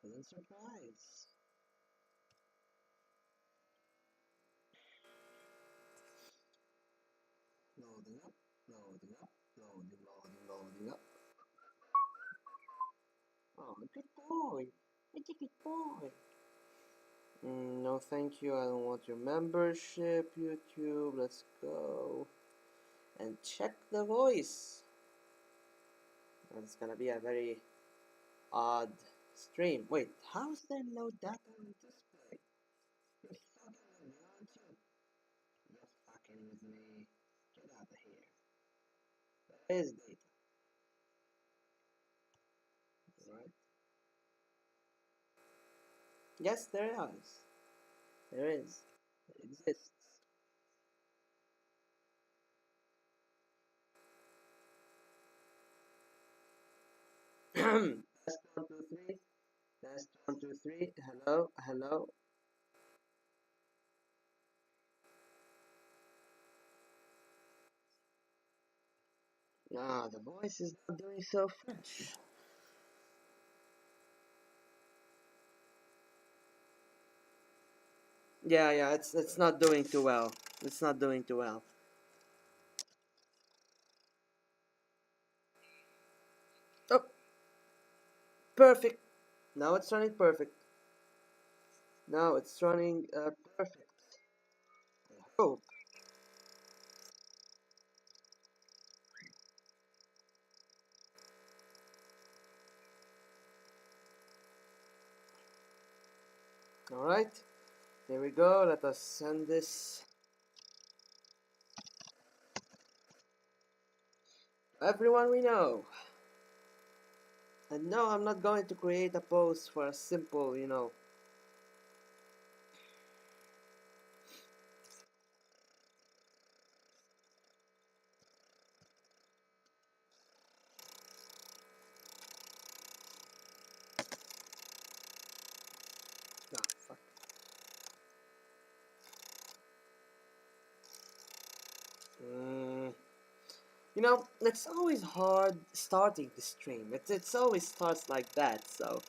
pleasant surprise. Loading up, loading up, loading up. Oh, good boy. It's a good boy. No, thank you. I don't want your membership, YouTube. Let's go and check the voice. It's gonna be a very odd stream. Wait, how is there no data on display? You're fucking with me, aren't you? You're fucking with me. Get out of here. There is data. Right? Yes, there is. There is. It exists. Test 1, 2, 3. Test 1, 2, 3. Hello, hello. Ah, the voice is not doing so fresh. Yeah, it's not doing too well. It's not doing too well. Oh, perfect. Now it's running perfect. Now it's running perfect. I hope. Alright, here we go. Let us send this to everyone we know. And no, I'm not going to create a post for a simple, no, fuck. It's always hard starting the stream. It's always starts like that. So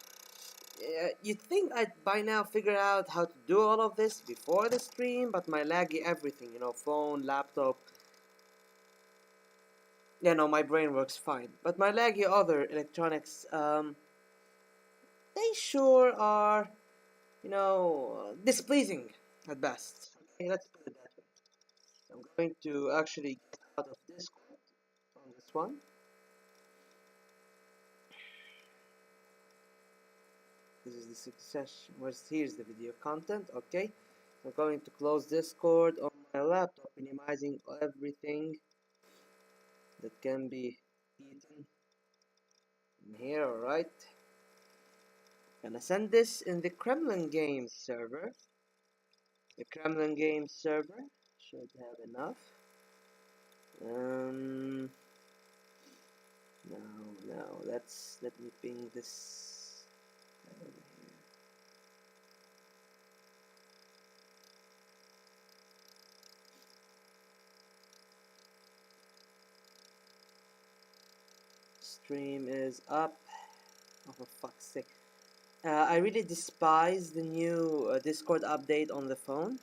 you'd think I'd by now figure out how to do all of this before the stream, but my laggy everything, phone, laptop. Yeah, no, my brain works fine. But my laggy other electronics, they sure are, displeasing at best. Okay, let's put it that way. I'm going to actually get out of Discord on this one. This is the success. Here's the video content. Okay, I'm going to close Discord on my laptop, minimizing everything that can be eaten in here. Alright, gonna send this in the Kremlin Games server. The Kremlin Games server should have enough. Now let me ping this over here. Stream is up. Oh, for fuck's sake. I really despise the new Discord update on the phone.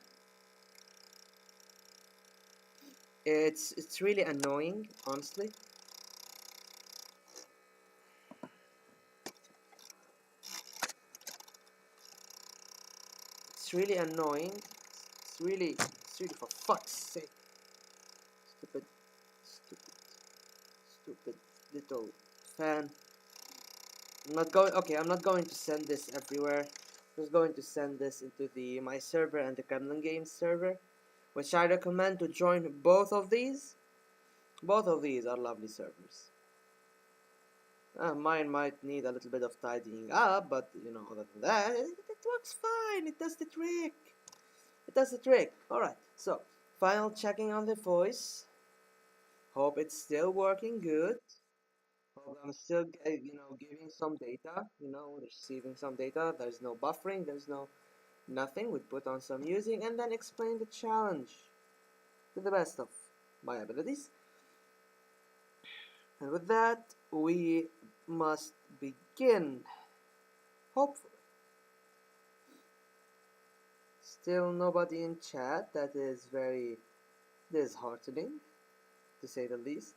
It's really annoying, honestly. It's really annoying. It's really for fuck's sake. Stupid, stupid little fan. I'm not going to send this everywhere. I'm just going to send this into my server and the Kremlin Games server, which I recommend to join both of these. Both of these are lovely servers. Mine might need a little bit of tidying up, but other than that, it works fine. It does the trick. It does the trick. Alright, so final checking on the voice. Hope it's still working good. Hope I'm still giving some data, receiving some data. There's no buffering, there's no nothing. We put on some music and then explain the challenge to the best of my abilities. And with that, we must begin. Hopefully. Still nobody in chat. That is very disheartening, to say the least.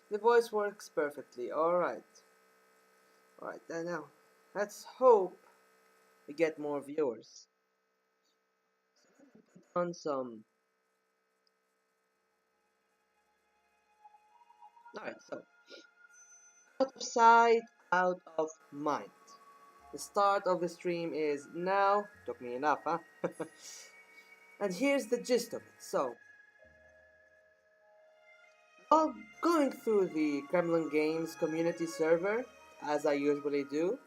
The voice works perfectly. Alright. Alright, then now. Let's hope we get more viewers. On some. Alright, so. Out of sight, out of mind. The start of the stream is now. Took me enough, huh? And here's the gist of it. So, while going through the Kremlin Games community server, as I usually do,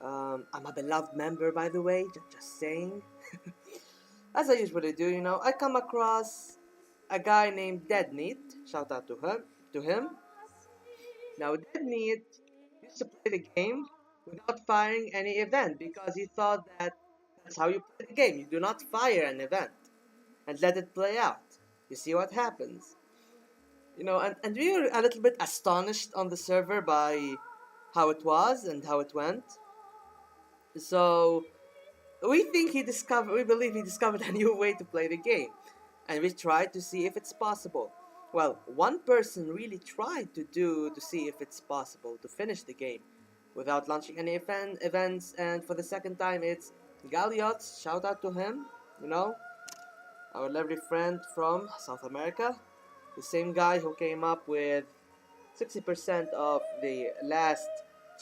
I'm a beloved member, by the way, just saying. As I usually do, you know, I come across a guy named Deadmeat. Shout out to him. Now, Deadmeat used to play the game without firing any event because he thought that that's how you play the game. You do not fire an event and let it play out. You see what happens. You know, and we were a little bit astonished on the server by how it was and how it went. So we believe he discovered a new way to play the game, and we tried to see if it's possible. Well, one person really tried to see if it's possible to finish the game without launching any events, and for the second time it's Galiots. Shout out to him, you know, our lovely friend from South America, the same guy who came up with 60% of the last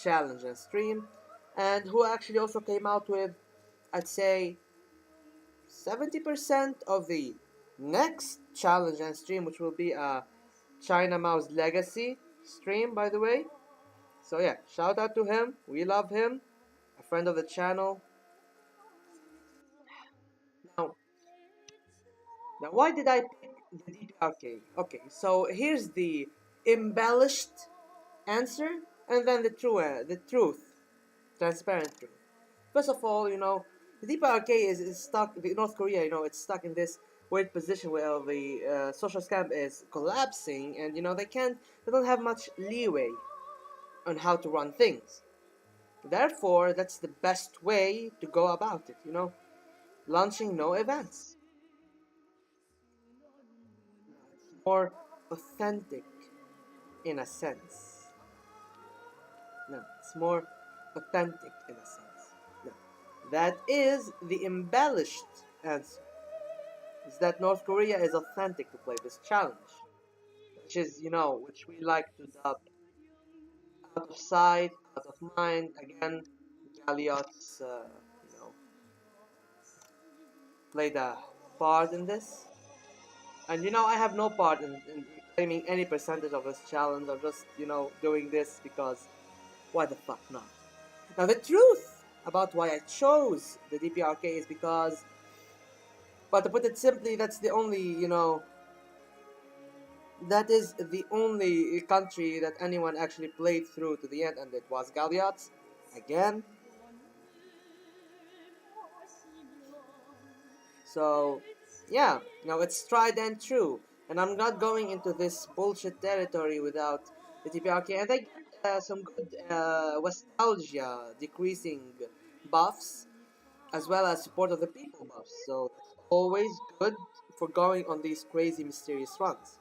challenge and stream, and who actually also came out with, I'd say, 70% of the next challenge and stream, which will be a China Mouse Legacy stream, by the way. So yeah, shout out to him. We love him. A friend of the channel. Now, now why did I pick the DPRK? Okay, so here's the embellished answer, and then the truth, transparent truth. First of all, you know, the DPRK is stuck. North Korea, you know, it's stuck in this weird position where the social scam is collapsing, and you know they don't have much leeway on how to run things. Therefore, that's the best way to go about it. You know, launching no events. It's more authentic in a sense. No, it's more authentic in a sense. No, that is the embellished answer. Is that North Korea is authentic to play this challenge, which is, you know, which we like to dub out of sight, out of mind. Again, Galliot's, you know, played a part in this. And, you know, I have no part in claiming any percentage of this challenge. I'm just, you know, doing this because why the fuck not? Now, the truth about why I chose the DPRK is because, but to put it simply, that's the only, you know, that is the only country that anyone actually played through to the end, and it was Galliot. Again. So, yeah, now it's tried and true. And I'm not going into this bullshit territory without the TPRK. And I get some good Ostalgie decreasing buffs, as well as support of the people buffs. So, that's always good for going on these crazy mysterious runs.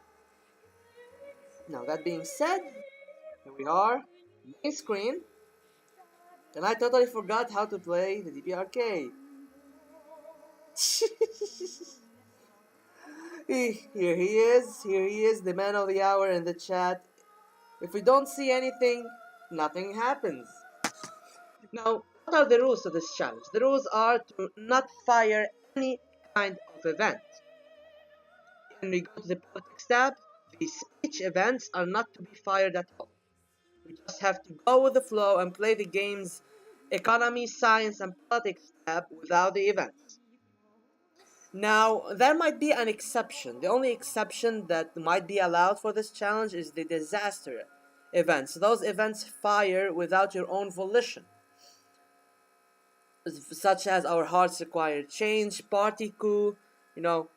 Now, that being said, here we are, main screen, and I totally forgot how to play the DPRK. Here he is, the man of the hour in the chat. If we don't see anything, nothing happens. Now, what are the rules of this challenge? The rules are to not fire any kind of event. When we go to the politics tab, the speech events are not to be fired at all. We just have to go with the flow and play the game's economy, science, and politics tab without the events. Now, there might be an exception. The only exception that might be allowed for this challenge is the disaster events. Those events fire without your own volition, such as Our Hearts Require Change, Party Coup, you know,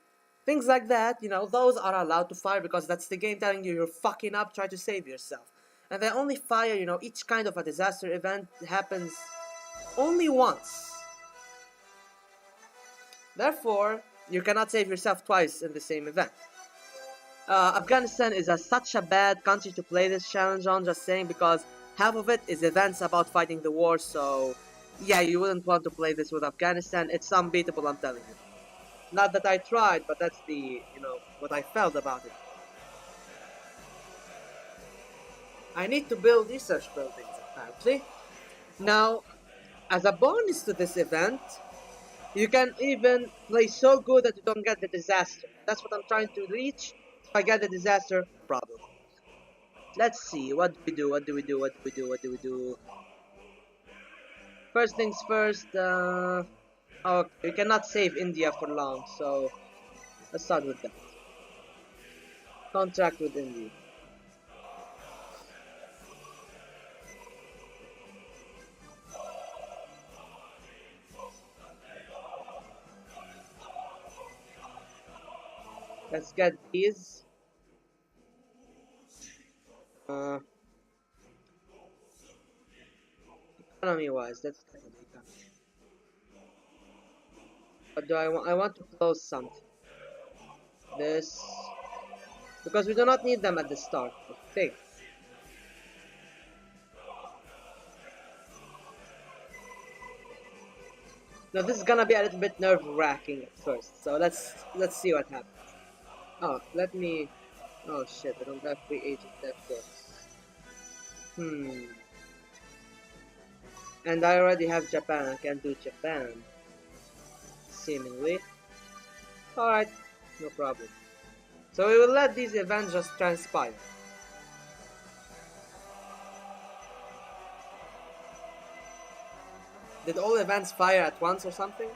Things like that, you know, those are allowed to fire because that's the game telling you you're fucking up, try to save yourself. And they only fire, you know, each kind of a disaster event happens only once. Therefore, you cannot save yourself twice in the same event. Afghanistan is such a bad country to play this challenge on, just saying, because half of it is events about fighting the war, so yeah, you wouldn't want to play this with Afghanistan. It's unbeatable, I'm telling you. Not that I tried, but that's the, you know, what I felt about it. I need to build research buildings, apparently. Now, as a bonus to this event, you can even play so good that you don't get the disaster. That's what I'm trying to reach. If I get the disaster, problem. Let's see, what do we do, what do we do, what do we do, what do we do? First things first, okay, we cannot save India for long, so let's start with that. Contract with India. Let's get these. Economy-wise, let's get the economy. What do I want? I want to close something. This, because we do not need them at the start, I think. Now this is gonna be a little bit nerve-wracking at first, so let's see what happens. Oh, let me. Oh shit! I don't have free agent networks. And I already have Japan. I can do Japan. Seemingly. Alright, no problem. So we will let these events just transpire. Did all events fire at once or something?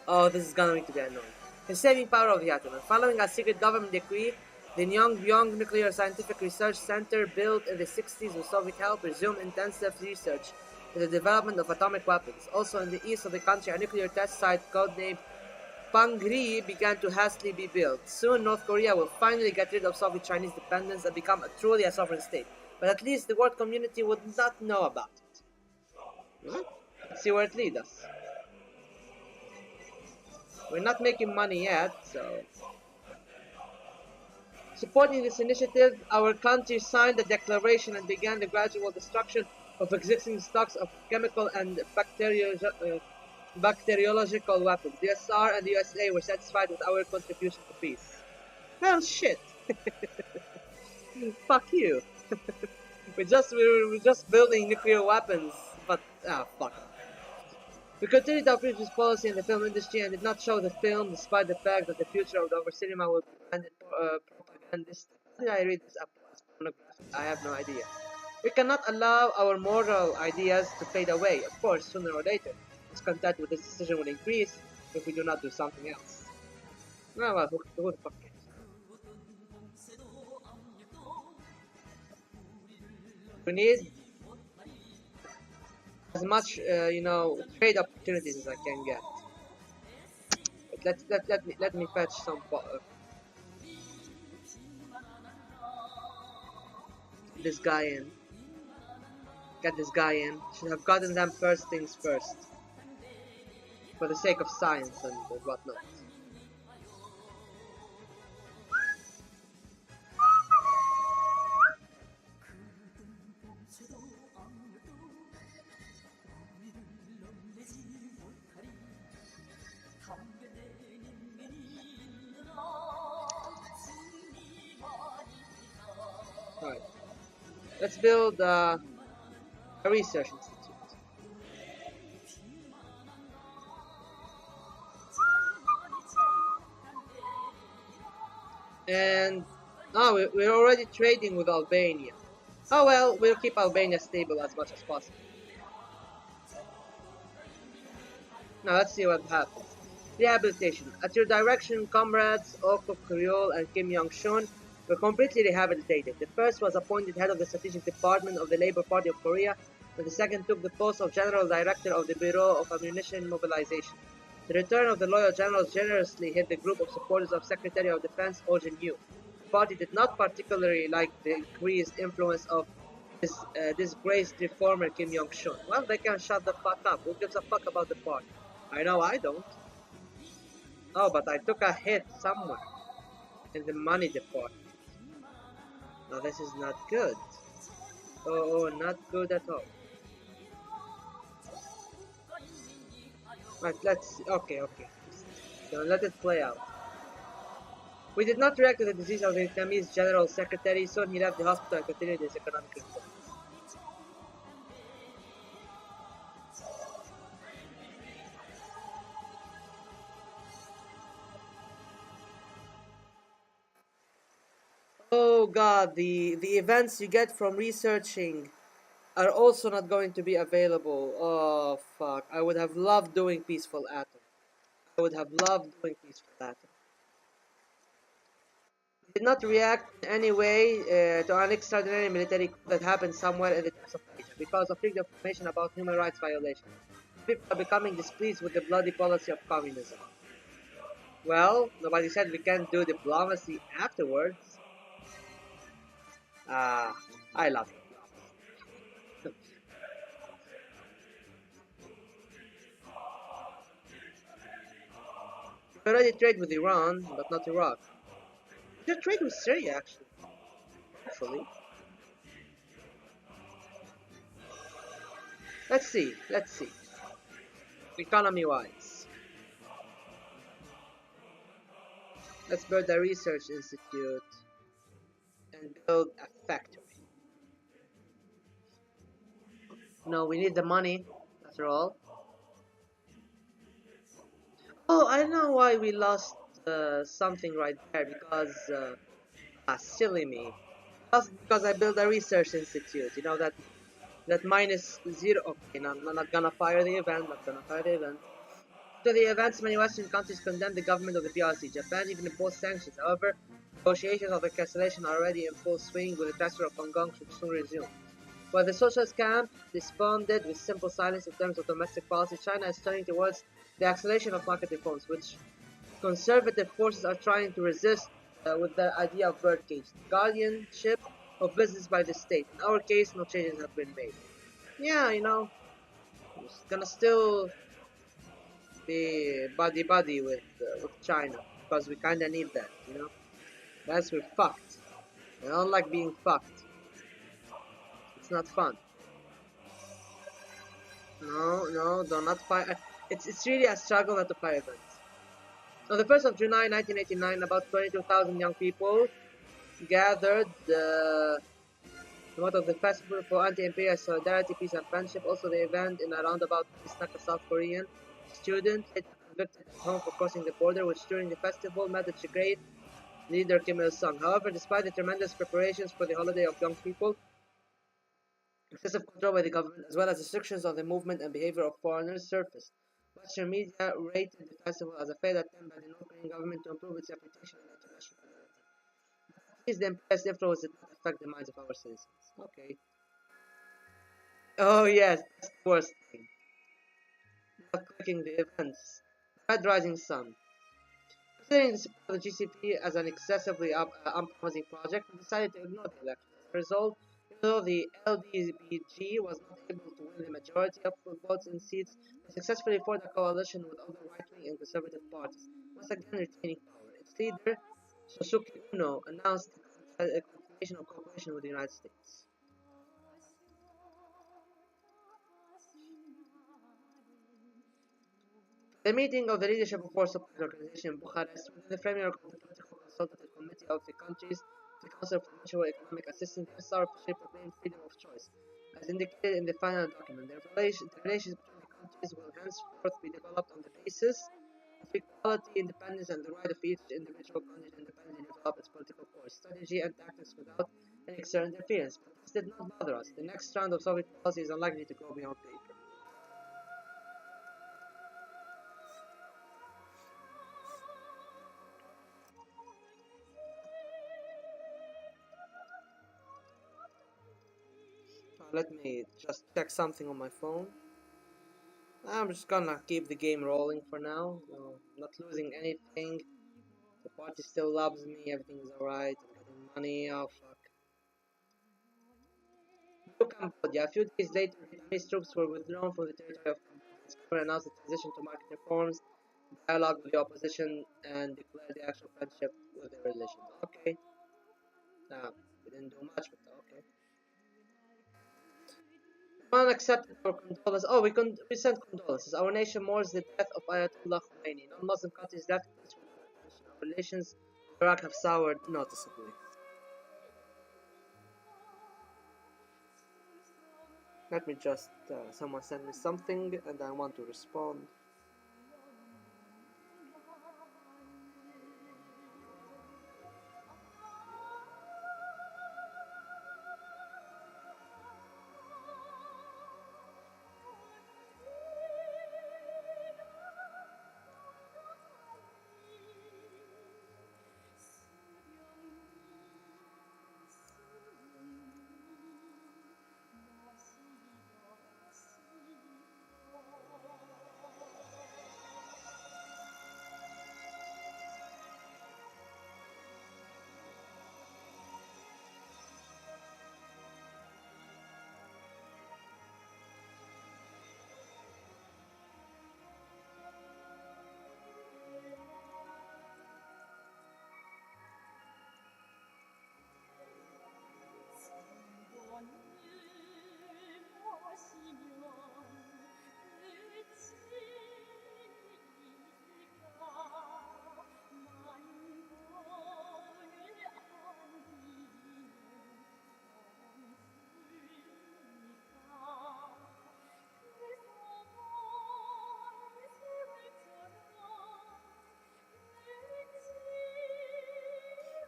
Oh, this is gonna to be annoying. The saving power of Yatman. Following a secret government decree, the Nyongbyong Nuclear Scientific Research Center, built in the 60s with Soviet help, resumed intensive research in the development of atomic weapons. Also in the east of the country, a nuclear test site codenamed Pangri began to hastily be built. Soon, North Korea will finally get rid of Soviet-Chinese dependence and become truly a sovereign state. But at least the world community would not know about it. Let's see where it leads us. We're not making money yet, so... Supporting this initiative, our country signed the declaration and began the gradual destruction of existing stocks of chemical and bacteriological weapons. The USSR and the USA were satisfied with our contribution to peace. Well, shit. Fuck you. we're just building nuclear weapons, but fuck. We continued our previous policy in the film industry and did not show the film, despite the fact that the future of our cinema would be branded propagandistic. How did I read this up as pornographic? I have no idea. We cannot allow our moral ideas to fade away. Of course, sooner or later, discontent with this decision will increase if we do not do something else. Oh, well, who the fuck cares? We need as much, trade opportunities as I can get. But let me fetch some. This guy in. Get this guy in. Should have gotten them first things first. For the sake of science and whatnot. Alright. Let's build a research institute. And we're already trading with Albania. Oh well, we'll keep Albania stable as much as possible. Now let's see what happens. Rehabilitation. At your direction, comrades Oko Kryol and Kim Yong-shun were completely rehabilitated. The first was appointed head of the strategic department of the Labour Party of Korea, and the second took the post of general director of the Bureau of Ammunition Mobilization. The return of the loyal generals generously hit the group of supporters of Secretary of Defense Oh Jin-yu. The party did not particularly like the increased influence of this disgraced reformer Kim Jong-chun. Well, they can shut the fuck up. Who gives a fuck about the party? I know I don't. Oh, but I took a hit somewhere in the money department. Now this is not good. Oh, not good at all. Right, let's. Okay. So let it play out. We did not react to the disease of the Vietnamese General Secretary. Soon he left the hospital and continued his economic reform. Oh god, the events you get from researching are also not going to be available. Oh fuck, I would have loved doing Peaceful Atom. I would have loved doing Peaceful Atom. Did not react in any way to an extraordinary military coup that happened somewhere in the depths of Asia because of leaked information about human rights violations. People are becoming displeased with the bloody policy of communism. Well, nobody said we can't do diplomacy afterwards. Ah, I love diplomacy. We already trade with Iran, but not Iraq. We should trade with Syria, actually. Hopefully. Let's see. Economy-wise. Let's build a research institute and build a factory. No, we need the money, after all. Oh, I know why we lost something right there, because, silly me. Lost because I built a research institute, you know, that minus zero. Okay, no, I'm not gonna fire the event, To the events, many Western countries condemned the government of the PRC. Japan even imposed sanctions. However, negotiations of the cancellation are already in full swing, with the transfer of Hong Kong should soon resume. While the socialist camp responded with simple silence in terms of domestic policy, China is turning towards the acceleration of market reforms, which conservative forces are trying to resist with the idea of birdcage, guardianship of business by the state. In our case, no changes have been made. Yeah, it's gonna still be buddy with China because we kinda need that, That's we're fucked. I don't like being fucked. It's not fun. No, do not fire. It's really a struggle not to fire events. On the 1st of July 1989, about 22,000 young people gathered promote of the festival for anti-imperial solidarity, peace and friendship. Also the event in a roundabout snuck a South Korean student convicted at home for crossing the border, which during the festival met its great leader Kim Il-sung. However, despite the tremendous preparations for the holiday of young people, excessive control by the government, as well as restrictions on the movement and behavior of foreigners, surfaced. Western media rated the festival as a failed attempt by the North Korean government to improve its reputation in the international community. At least the imperialist influence did not affect the minds of our citizens. Okay. Oh yes, that's the worst thing. Not clicking the events. Red Rising Sun. Considering the support of the GCP as an excessively unpromising project, we decided to ignore the election. As a result, even though the LDBG was not able to win the majority of votes and seats, they successfully formed a coalition with other right-wing and conservative parties, once again retaining power. Its leader, Sosuke Uno, announced a continuation of cooperation with the United States. The meeting of the leadership of four support organizations in Bucharest, within the framework of the Political Consultative Committee of the countries, the Council for Mutual Economic Assistance, USSR officially proclaimed freedom of choice. As indicated in the final document, the relations between the countries will henceforth be developed on the basis of equality, independence, and the right of each individual country to independently develop its political course, strategy, and tactics without any external interference. But this did not bother us. The next round of Soviet policy is unlikely to go beyond paper. Let me just check something on my phone. I'm just gonna keep the game rolling for now. Not losing anything. The party still loves me. Everything's alright. I'm getting money. Oh fuck. New Cambodia. A few days later, Vietnamese troops were withdrawn from the territory of Cambodia. Its government announced the transition to market reforms, dialogue with the opposition, and declared the actual friendship with the religion. Okay. We didn't do much, but okay. Man accepted our condolences. Oh, we sent condolences. Our nation mourns the death of Ayatollah Khomeini. Non-Muslim countries left peaceful attention. Our relations with Iraq have soured noticeably. Let me just, someone sent me something and I want to respond.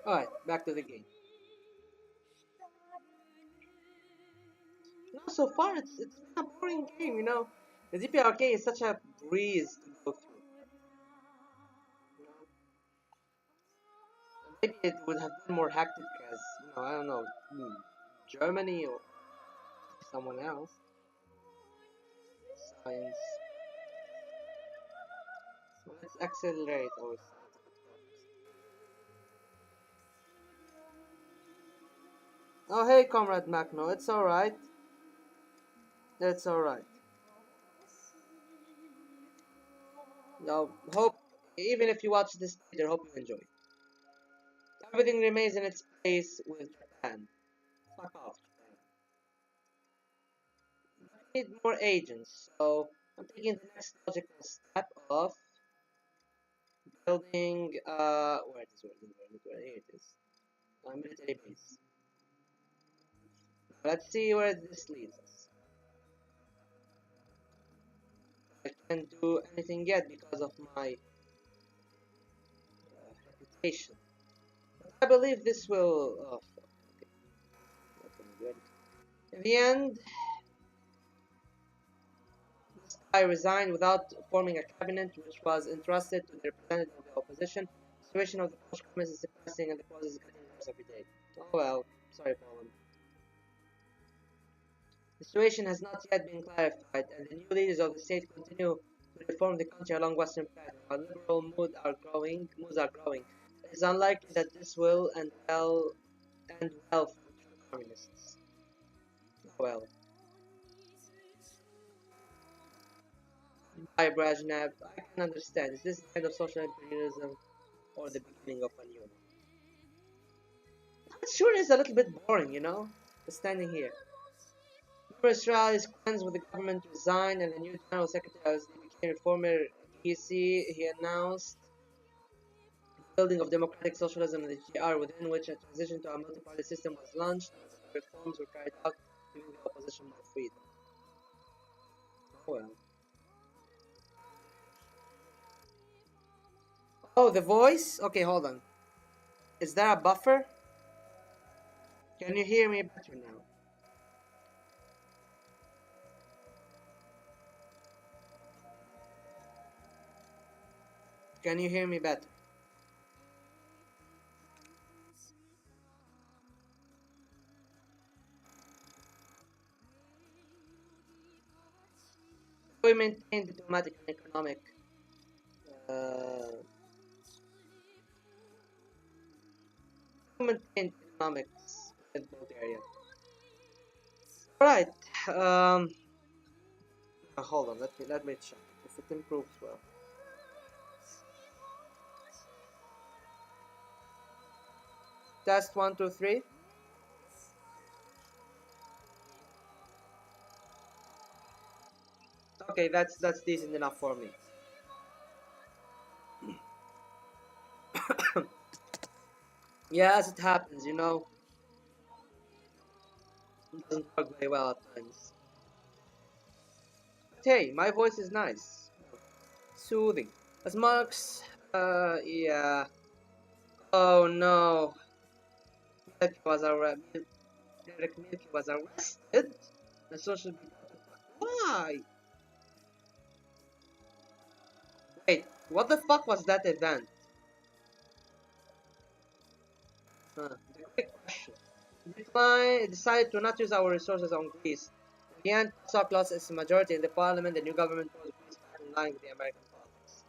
Alright, back to the game. No, so far it's been a boring game, you know. The DPRK is such a breeze to go through. You know? Maybe it would have been more hectic as, I don't know, Germany or someone else. Science. So let's accelerate our Oh hey Comrade Macno, it's alright. It's alright. Now hope even if you watch this later, hope you enjoy. Everything remains in its place with Japan. Fuck off, Japan. We need more agents, so I'm taking the next logical step of building where here it is. Military base. Let's see where this leads us. I can't do anything yet because of my reputation. But I believe this will. Oh, fuck. Okay. Not gonna do anything. In the end, this guy resigned without forming a cabinet, which was entrusted to the representative of the opposition. The situation of the Polish government is depressing, and the process is getting worse every day. Oh well, sorry, Poland. The situation has not yet been clarified, and the new leaders of the state continue to reform the country along Western path. While liberal moods are growing, it is unlikely that this will end well for the true communists. Well, by Brezhnev, I can understand. Is this the end of social imperialism or the beginning of a new one? It sure is a little bit boring, just standing here. Numerous rallies cleansed with the government resigned and the new general secretary as he became a former DC. He announced the building of democratic socialism in the GR, within which a transition to a multi-party system was launched. Reforms were carried out, giving the opposition more freedom. Oh well. Oh, the voice? Okay, hold on. Is there a buffer? Can you hear me better now? Can you hear me better? We maintain diplomatic and economic uh, we maintain economics with Bulgaria. Alright, hold on, let me check if it improves well. Test 1, 2, 3. Okay, that's decent enough for me. Yeah, as it happens, you know, it doesn't work very well at times. But hey, my voice is nice, soothing. As Marx, yeah. Oh no, Milky was arrested. Derek Milky was arrested. The social media. Why? Wait, what the fuck was that event? The quick question. Decline decided to not use our resources on Greece. In the end, PASOK lost its majority in the parliament. The new government was Greece back in line with the American politics.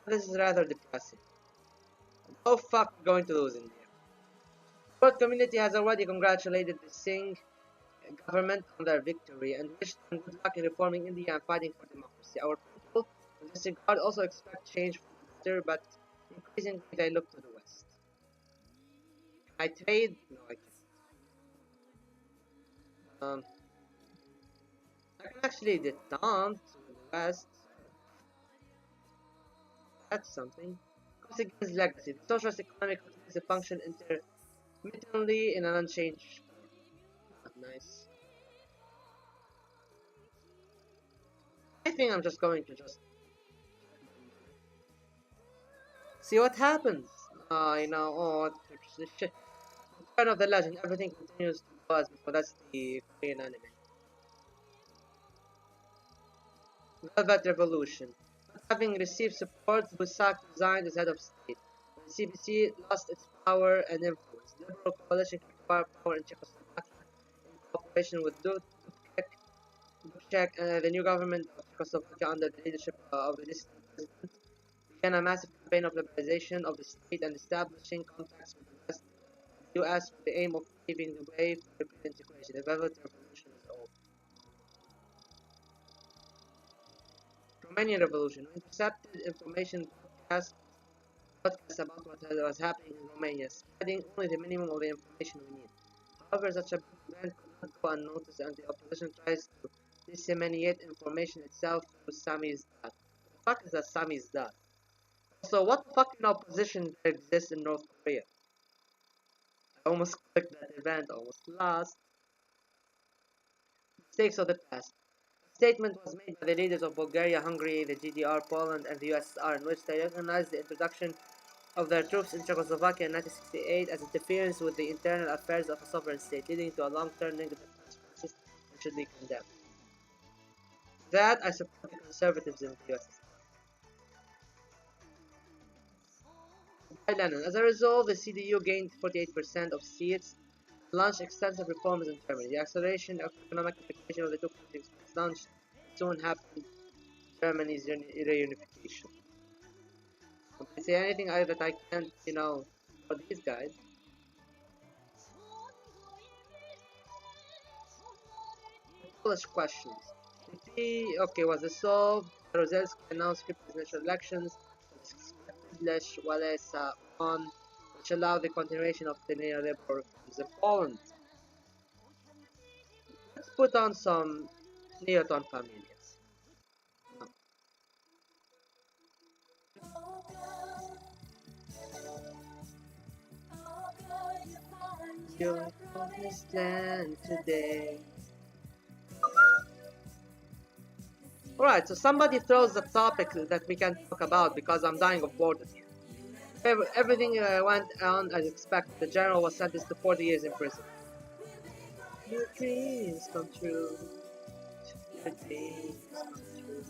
This is rather depressing. Oh fuck, we're going to lose in here. The world community has already congratulated the Singh government on their victory and wished them good luck in reforming India and fighting for democracy. Our people in this regard also expect change for the better, but increasingly they look to the West. Can I trade? No, I can't. I can actually detente to the West. That's something. Consequence legacy. The socialist economy continues to function intermittently in an unchanged form. Nice. I think I'm just going to just see what happens. You know, oh, this shit. Return of the legend. Everything continues to go as before. That's the Korean anime. Velvet Revolution. Having received support, Busak resigned as head of state. When the CPC lost its power and influence, the Liberal coalition kept power in Czechoslovakia in cooperation with Dubček, the new government of Czechoslovakia under the leadership of the dissident president began a massive campaign of liberalization of the state and establishing contacts with the West, the US, with the aim of paving the way for European integration. The Velvet Revolution is over. Romanian Revolution. We intercepted information broadcasts about what was happening in Romania, spreading only the minimum of the information we need. However, such a big event could not go unnoticed, and the opposition tries to disseminate information itself through Sami's dad. What the fuck is a Sami's dad? Also, what fucking opposition there exists in North Korea? I almost clicked that event, almost lost. Mistakes of the past. A statement was made by the leaders of Bulgaria, Hungary, the GDR, Poland, and the USSR in which they recognized the introduction of their troops in Czechoslovakia in 1968 as interference with the internal affairs of a sovereign state, leading to a long-term negative consequences and should be condemned. That I support the conservatives in the USSR. By Lenin. As a result, the CDU gained 48% of seats and launched extensive reforms in Germany. The acceleration of economic integration of the two countries was launched and soon happened Germany's reunification. If I say anything that I can't, you know, for these guys. Polish questions. Okay, was dissolved. Jaruzelski announced free presidential elections. Lech Walesa won, which allowed the continuation of the neoliberal reforms in Poland. Let's put on some Neoton Familias. Your promised land today. Alright, so somebody throws the topic that we can talk about because I'm dying of boredom here. Everything went on as expected. The general was sentenced to 40 years in prison. Your dreams come true. Your dreams come true.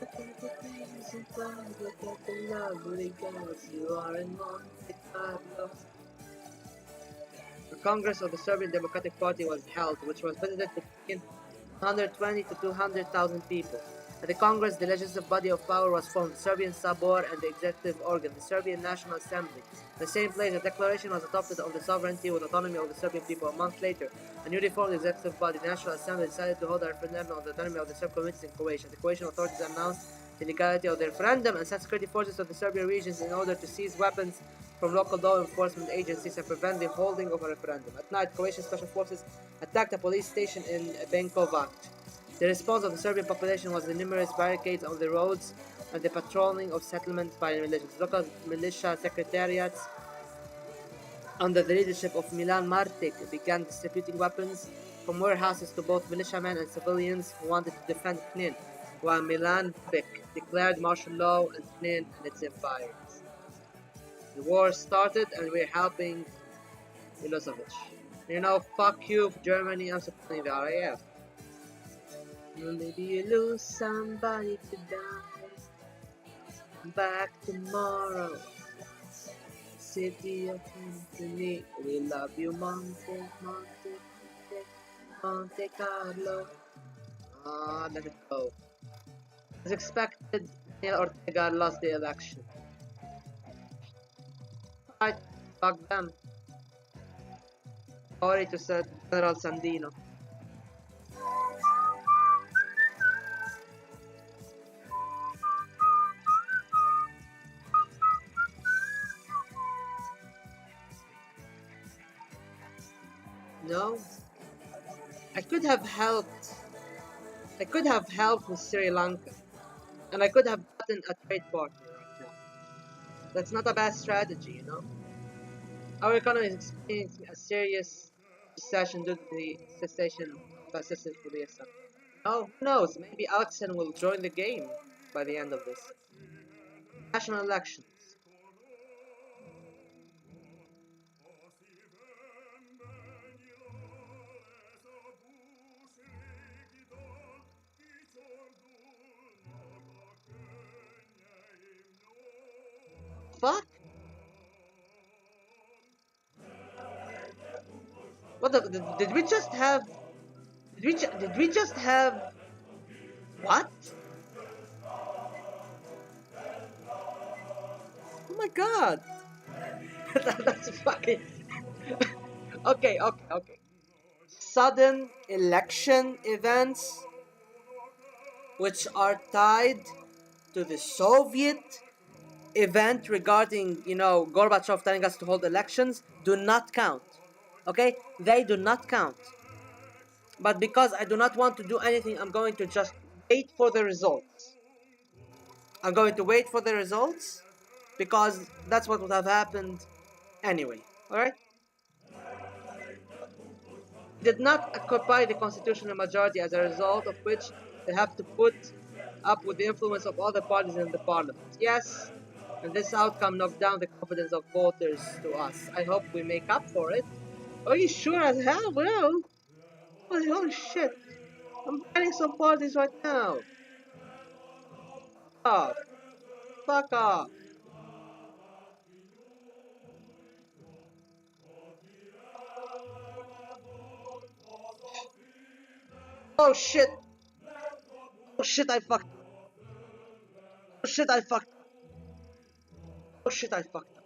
Look at the things in front, look at the lovely girls you are in Monte Carlo. The Congress of the Serbian Democratic Party was held, which was visited to begin 120 to 200,000 people. At the Congress, the legislative body of power was formed, the Serbian Sabor, and the executive organ, the Serbian National Assembly. In the same place, a declaration was adopted of the sovereignty with autonomy of the Serbian people. A month later, a newly formed executive body, the National Assembly, decided to hold a referendum on the autonomy of the Serb communities in Croatia. The Croatian authorities announced the legality of the referendum and sent security forces of the Serbian regions in order to seize weapons from local law enforcement agencies and prevent the holding of a referendum. At night, Croatian special forces attacked a police station in Benkovac. The response of the Serbian population was the numerous barricades on the roads and the patrolling of settlements by militias. Local militia secretariats under the leadership of Milan Martic began distributing weapons from warehouses to both militiamen and civilians who wanted to defend Knin, while Milan Bic declared martial law in Knin and its environs. The war started and we're helping Milosevic. You know, fuck you, Germany, I'm supporting the RAF. Maybe you lose somebody to die. Come back tomorrow. City of Anthony, we love you, Monte Carlo. Let it go. As expected, Daniel Ortega lost the election. Right, fuck them. Sorry to General Sandino. No, I could have helped. I could have helped with Sri Lanka, and I could have gotten a trade partner right now. That's not a bad strategy, you know. Our economy is experiencing a serious recession due to the cessation of assistance for the ESM. Oh, who knows? Maybe Alexen will join the game by the end of this. National elections. Fuck? What the, did we just have? Did we just have? What? Oh my god! That's fucking. Okay. Sudden election events which are tied to the Soviet event regarding, you know, Gorbachev telling us to hold elections do not count. Okay? They do not count. But because I do not want to do anything, I'm going to just wait for the results. I'm going to wait for the results because that's what would have happened anyway. Alright? Did not occupy the constitutional majority, as a result of which they have to put up with the influence of other parties in the parliament. Yes, and this outcome knocked down the confidence of voters to us. I hope we make up for it. Are you sure as hell will? Holy shit. I'm banning some parties right now. Oh, fuck off. Oh shit. Oh shit, I fucked up. Oh shit, I fucked up. Oh shit, I fucked up.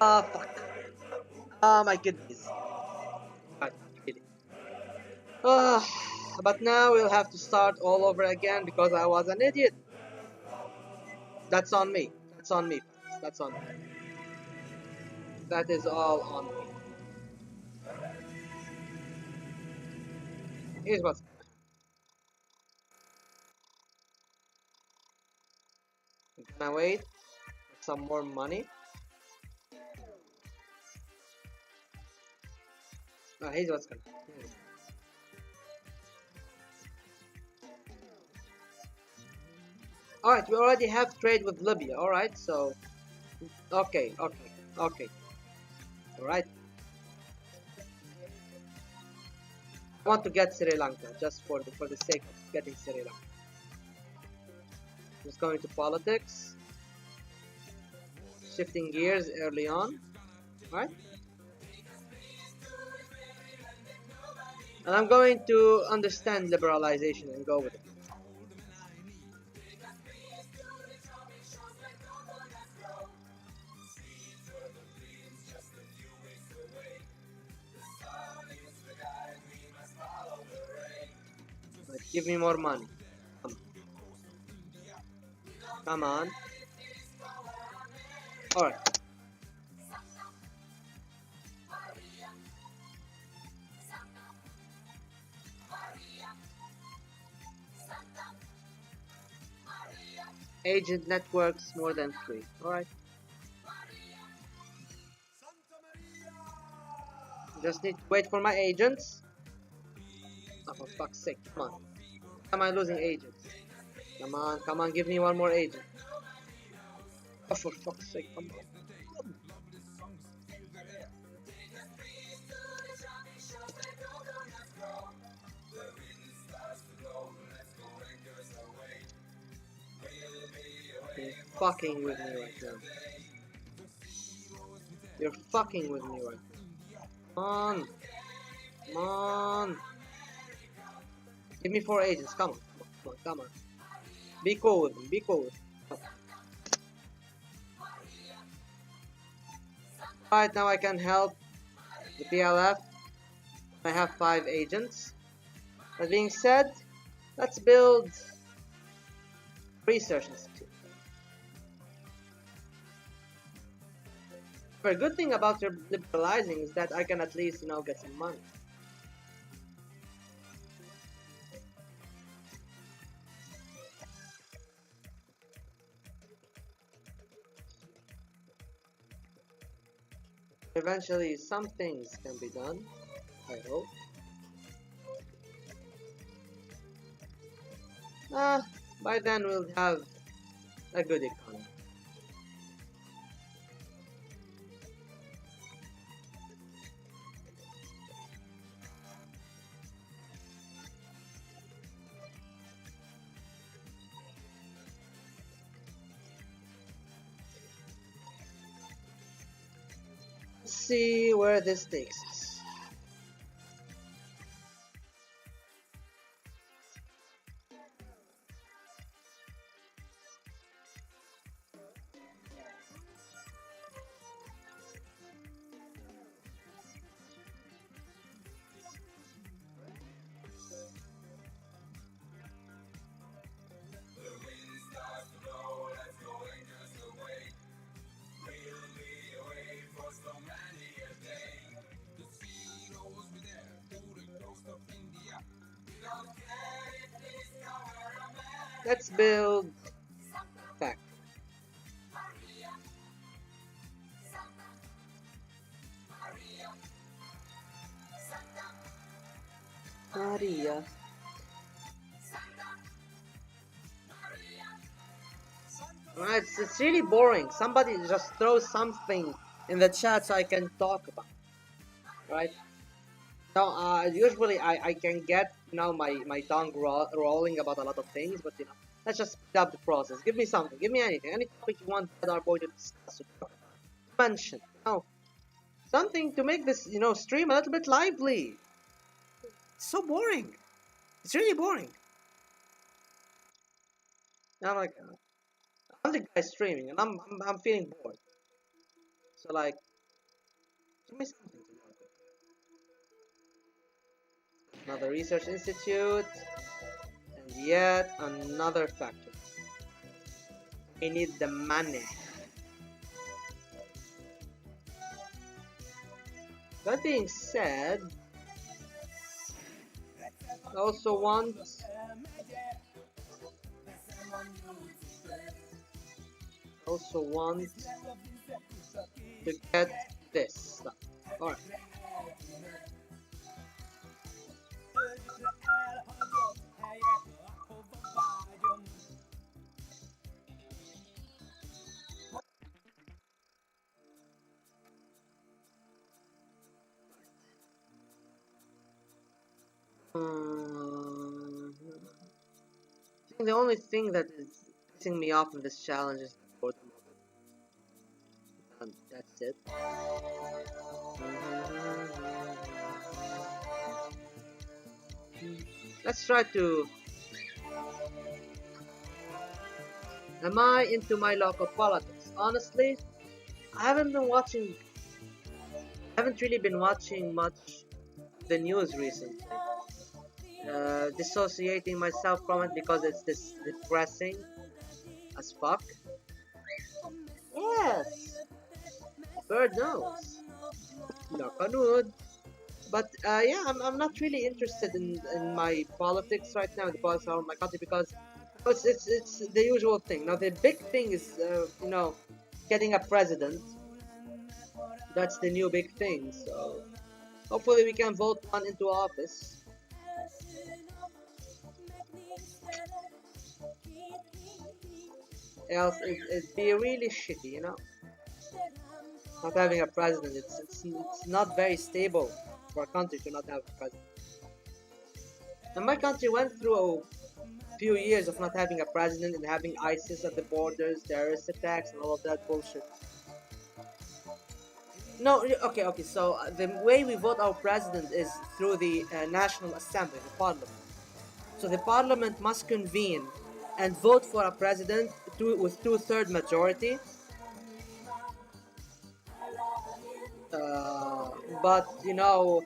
Ah, fuck. Ah, my goodness. Right, really. Ah, but now we'll have to start all over again because I was an idiot. That's on me. That's on me. That's on me. That is all on me. Here's what's. Can I wait for some more money? Here's what's gonna. Alright, we already have trade with Libya. Alright, so. Okay. Alright. I want to get Sri Lanka just for the sake of getting Sri Lanka. Just going to politics. Shifting gears early on. Alright. And I'm going to understand liberalization and go with it. Like, give me more money. Come on. Come on. Alright. Agent networks more than 3. Alright. Just need to wait for my agents. Oh, for fuck's sake, come on. Am I losing agents? Come on, give me one more agent. Oh, for fuck's sake, come on. You're fucking with me right now. You're fucking with me right now. Come on. Come on. Give me 4 agents. Come on. Come on. Come on. Be cool with me. Be cool with me. Right now I can help the PLF. I have 5 agents. That being said, let's build research institute. The good thing about liberalizing is that I can at least, get some money. Eventually, some things can be done, I hope. By then we'll have a good economy. Let's see where this takes us. Let's build factory. Maria. It's really boring. Somebody just throw something in the chat so I can talk about it, right? So usually I can get my tongue rolling about a lot of things, but let's just speed up the process. Give me something. Give me anything. Any topic you want that are going to discuss. To mention. Something to make this stream a little bit lively. It's so boring. It's really boring. I'm like, I'm the guy streaming, and I'm feeling bored. So like, give me something to work with. Another research institute, and yet another factory. We need the money. That being said, I also want to get this stuff. Alright. I think the only thing that is pissing me off in this challenge is the photo mode. And that's it. Let's try to... Am I into my local politics? Honestly, I haven't really been watching much the news recently. Dissociating myself from it because it's this depressing as fuck. Yes, bird knows. Knock on wood. But yeah, I'm not really interested in my politics right now, the politics around my country, because it's the usual thing. Now the big thing is getting a president. That's the new big thing. So hopefully we can vote one into office. Else it'd be really shitty, not having a president. It's not very stable for a country to not have a president. And my country went through a few years of not having a president and having ISIS at the borders, terrorist attacks, and all of that bullshit. No, okay. So the way we vote our president is through the National Assembly, the Parliament. So the Parliament must convene and vote for a president with 2/3 majority. But you know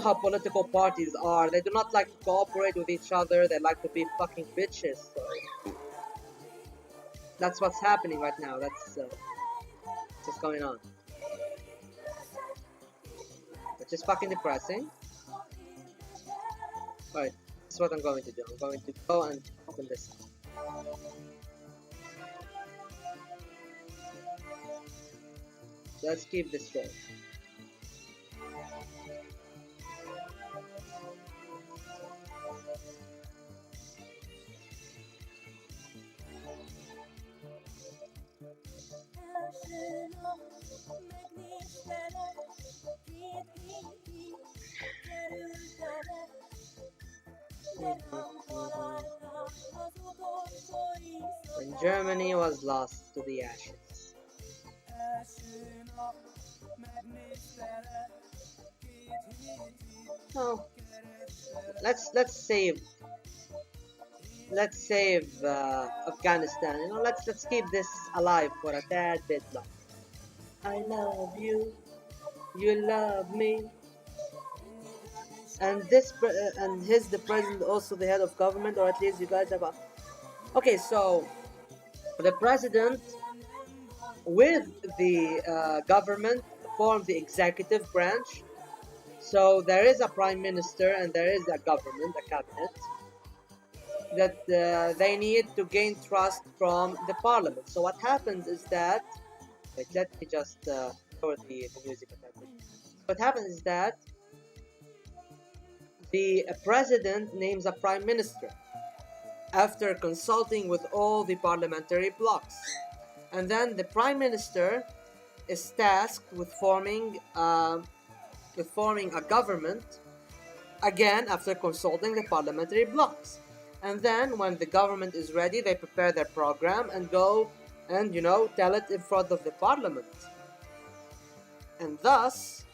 how political parties are. They do not like to cooperate with each other. They like to be fucking bitches. So that's what's happening right now. That's what's going on. Which is fucking depressing. Alright, this is what I'm going to do. I'm going to go and open this. Let's keep this going. And Germany was lost to the ashes. No, let's save Afghanistan. Let's keep this alive for a tad bit longer. I love you, you love me, and he's the president, also the head of government, or at least you guys have a. Okay, so the president with the government form the executive branch. So there is a prime minister and there is a government, a cabinet, that they need to gain trust from the parliament. So what happens is that, wait, let me just lower the music a bit. What happens is that the president names a prime minister after consulting with all the parliamentary blocs. And then the prime minister is tasked with forming a government, again after consulting the parliamentary blocs. And then when the government is ready, they prepare their program and go and tell it in front of the parliament. And thus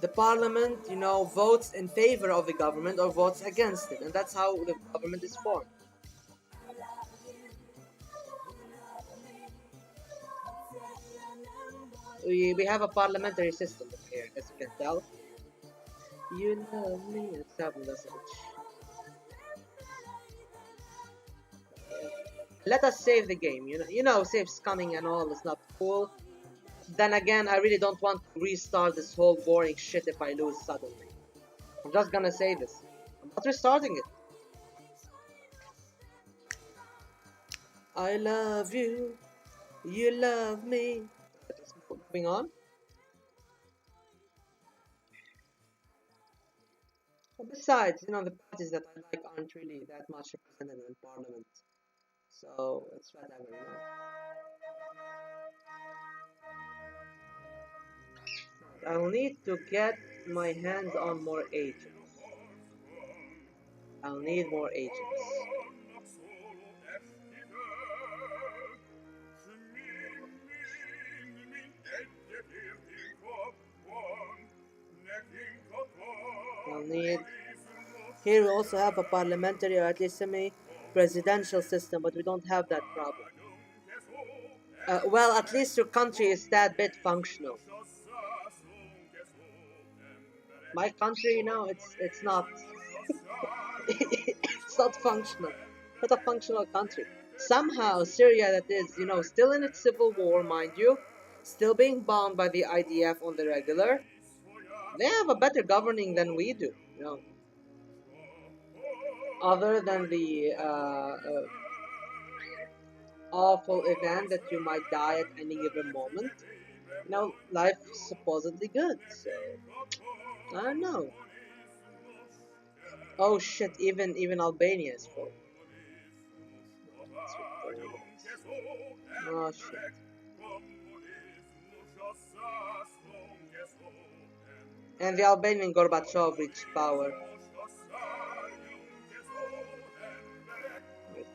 the parliament votes in favor of the government or votes against it, and that's how the government is formed. We have a parliamentary system here, as you can tell. You love me. Let's have a message. Let us save the game. Saves coming and all is not cool. Then again, I really don't want to restart this whole boring shit if I lose suddenly. I'm just gonna say this. I'm not restarting it. I love you. You love me. Moving on. Besides, the parties that I like aren't really that much represented in parliament. So it's whatever, I'll need to get my hands on more agents. I'll need more agents. I'll need. Here we also have a parliamentary or at least semi-presidential system, but we don't have that problem. Well, at least your country is that bit functional. My country, it's not. It's not functional. Not a functional country. Somehow, Syria, that is, still in its civil war, mind you, still being bombed by the IDF on the regular, they have a better governing than we do. Other than the awful event that you might die at any given moment, life's supposedly good. So I don't know. Oh shit! Even Albania is full. Oh shit! And the Albanian Gorbachev reached power. Wait.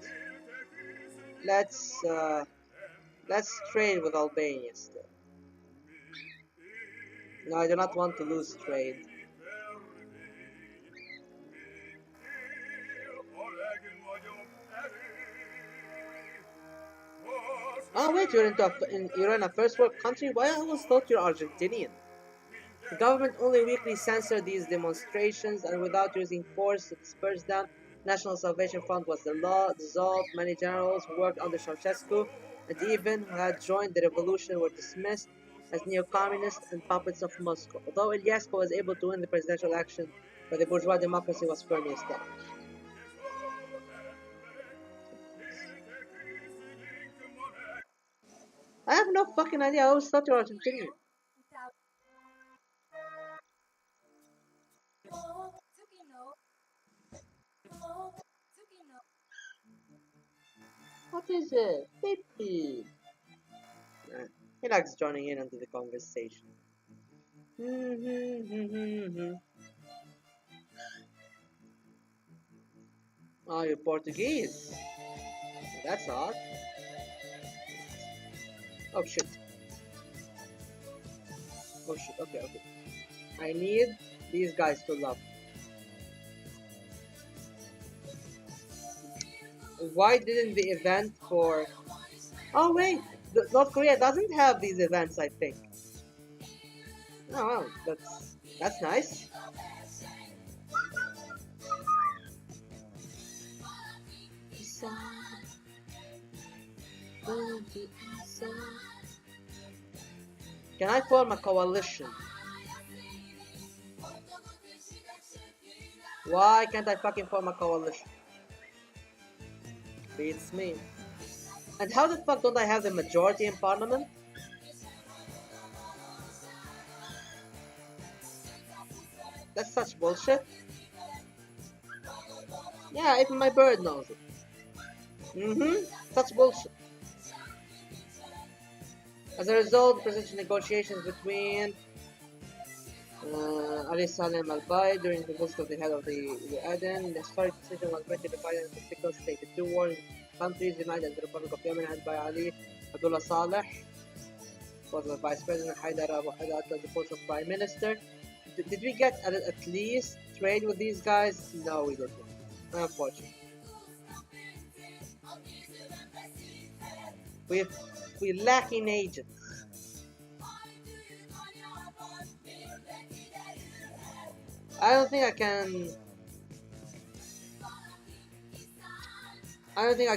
Let's trade with Albania still. No, I do not want to lose trade. Oh wait, you're in a first world country? Why I always thought you're Argentinian? The government only weakly censored these demonstrations, and without using force to disperse them, National Salvation Front was dissolved. Many generals who worked under Ceausescu and even who had joined the revolution were dismissed as neo-communists and puppets of Moscow. Although Iliescu was able to win the presidential election, but the bourgeois democracy was firmly established. I have no fucking idea. I always thought you were Argentinian. What is it? Baby. He likes joining in into the conversation. Oh, you're Portuguese. That's odd. Oh shit. Oh shit. Okay. I need these guys to love. Why didn't the event for... Oh wait, North Korea doesn't have these events, I think. Oh well, that's nice. Can I form a coalition? Why can't I fucking form a coalition? Beats me. And how the fuck don't I have the majority in parliament? That's such bullshit. Yeah, even my bird knows it. Such bullshit. As a result, presidential negotiations between Ali Salem al-Baid during the visit of the head of the Aden, the historic decision was made to divide into a single state. The two warring countries united as the Republic of Yemen, headed by Ali Abdullah Saleh, was the Vice President, Haidar Abu Haidar as the post of Prime Minister. Did we get at least trade with these guys? No, we didn't. Unfortunately. We're lacking agents. I don't think I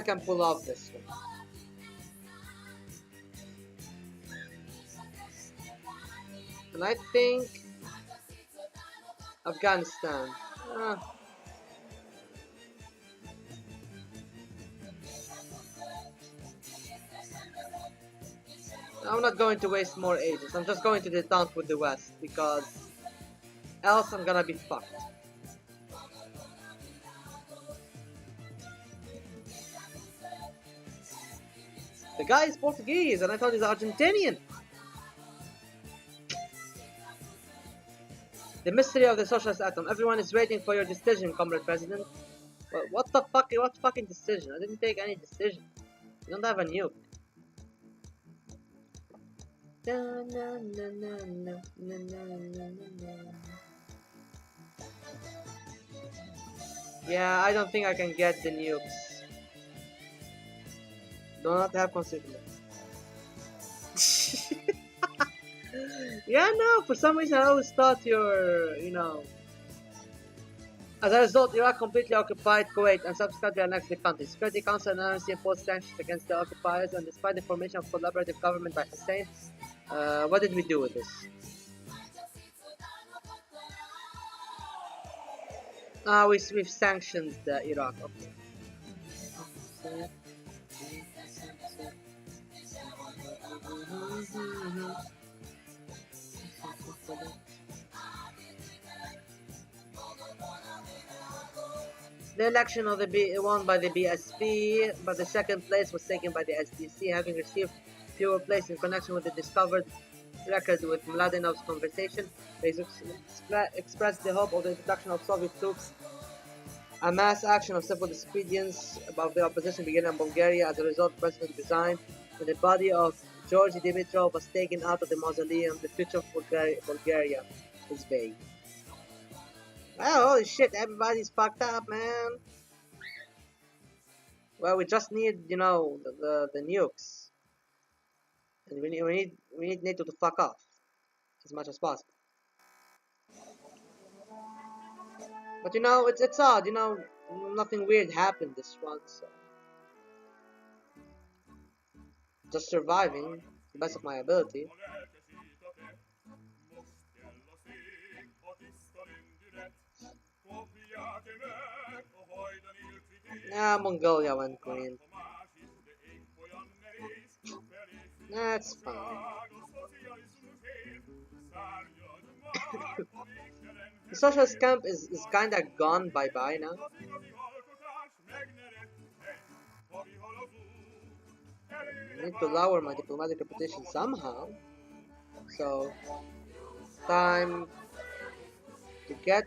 can pull off this one. And I think Afghanistan. I'm not going to waste more agents. I'm just going to detente with the West because else I'm gonna be fucked. The guy is Portuguese and I thought he's Argentinian. The mystery of the socialist atom. Everyone is waiting for your decision, Comrade President. Well, what the fuck? What fucking decision? I didn't take any decision. You don't have a nuke. Yeah, I don't think I can get the nukes. Do not have consequence. Yeah, no, for some reason I always thought you're. As a result, Iraq completely occupied Kuwait and subsequently annexed the country. Security Council unanimously imposed sanctions against the occupiers, and despite the formation of collaborative government by Hussein, what did we do with this? We've sanctioned Iraq. Okay. The election of the won by the BSP, but the second place was taken by the SDC, having received fewer places in connection with the discovered record with Mladenov's conversation. They expressed the hope of the introduction of Soviet troops. A mass action of civil disobedience above the opposition began in Bulgaria. As a result, the president resigned, and the body of Georgy Dimitrov was taken out of the mausoleum. The future of Bulgaria is vague. Well, holy shit, everybody's fucked up, man. Well, we just need, the nukes, and we need NATO to fuck off as much as possible. But it's odd. Nothing weird happened this one, so just surviving to the best of my ability. Nah, Mongolia went green. That's fine. The socialist camp is kinda gone bye-bye now. I need to lower my diplomatic reputation somehow. So, time to get...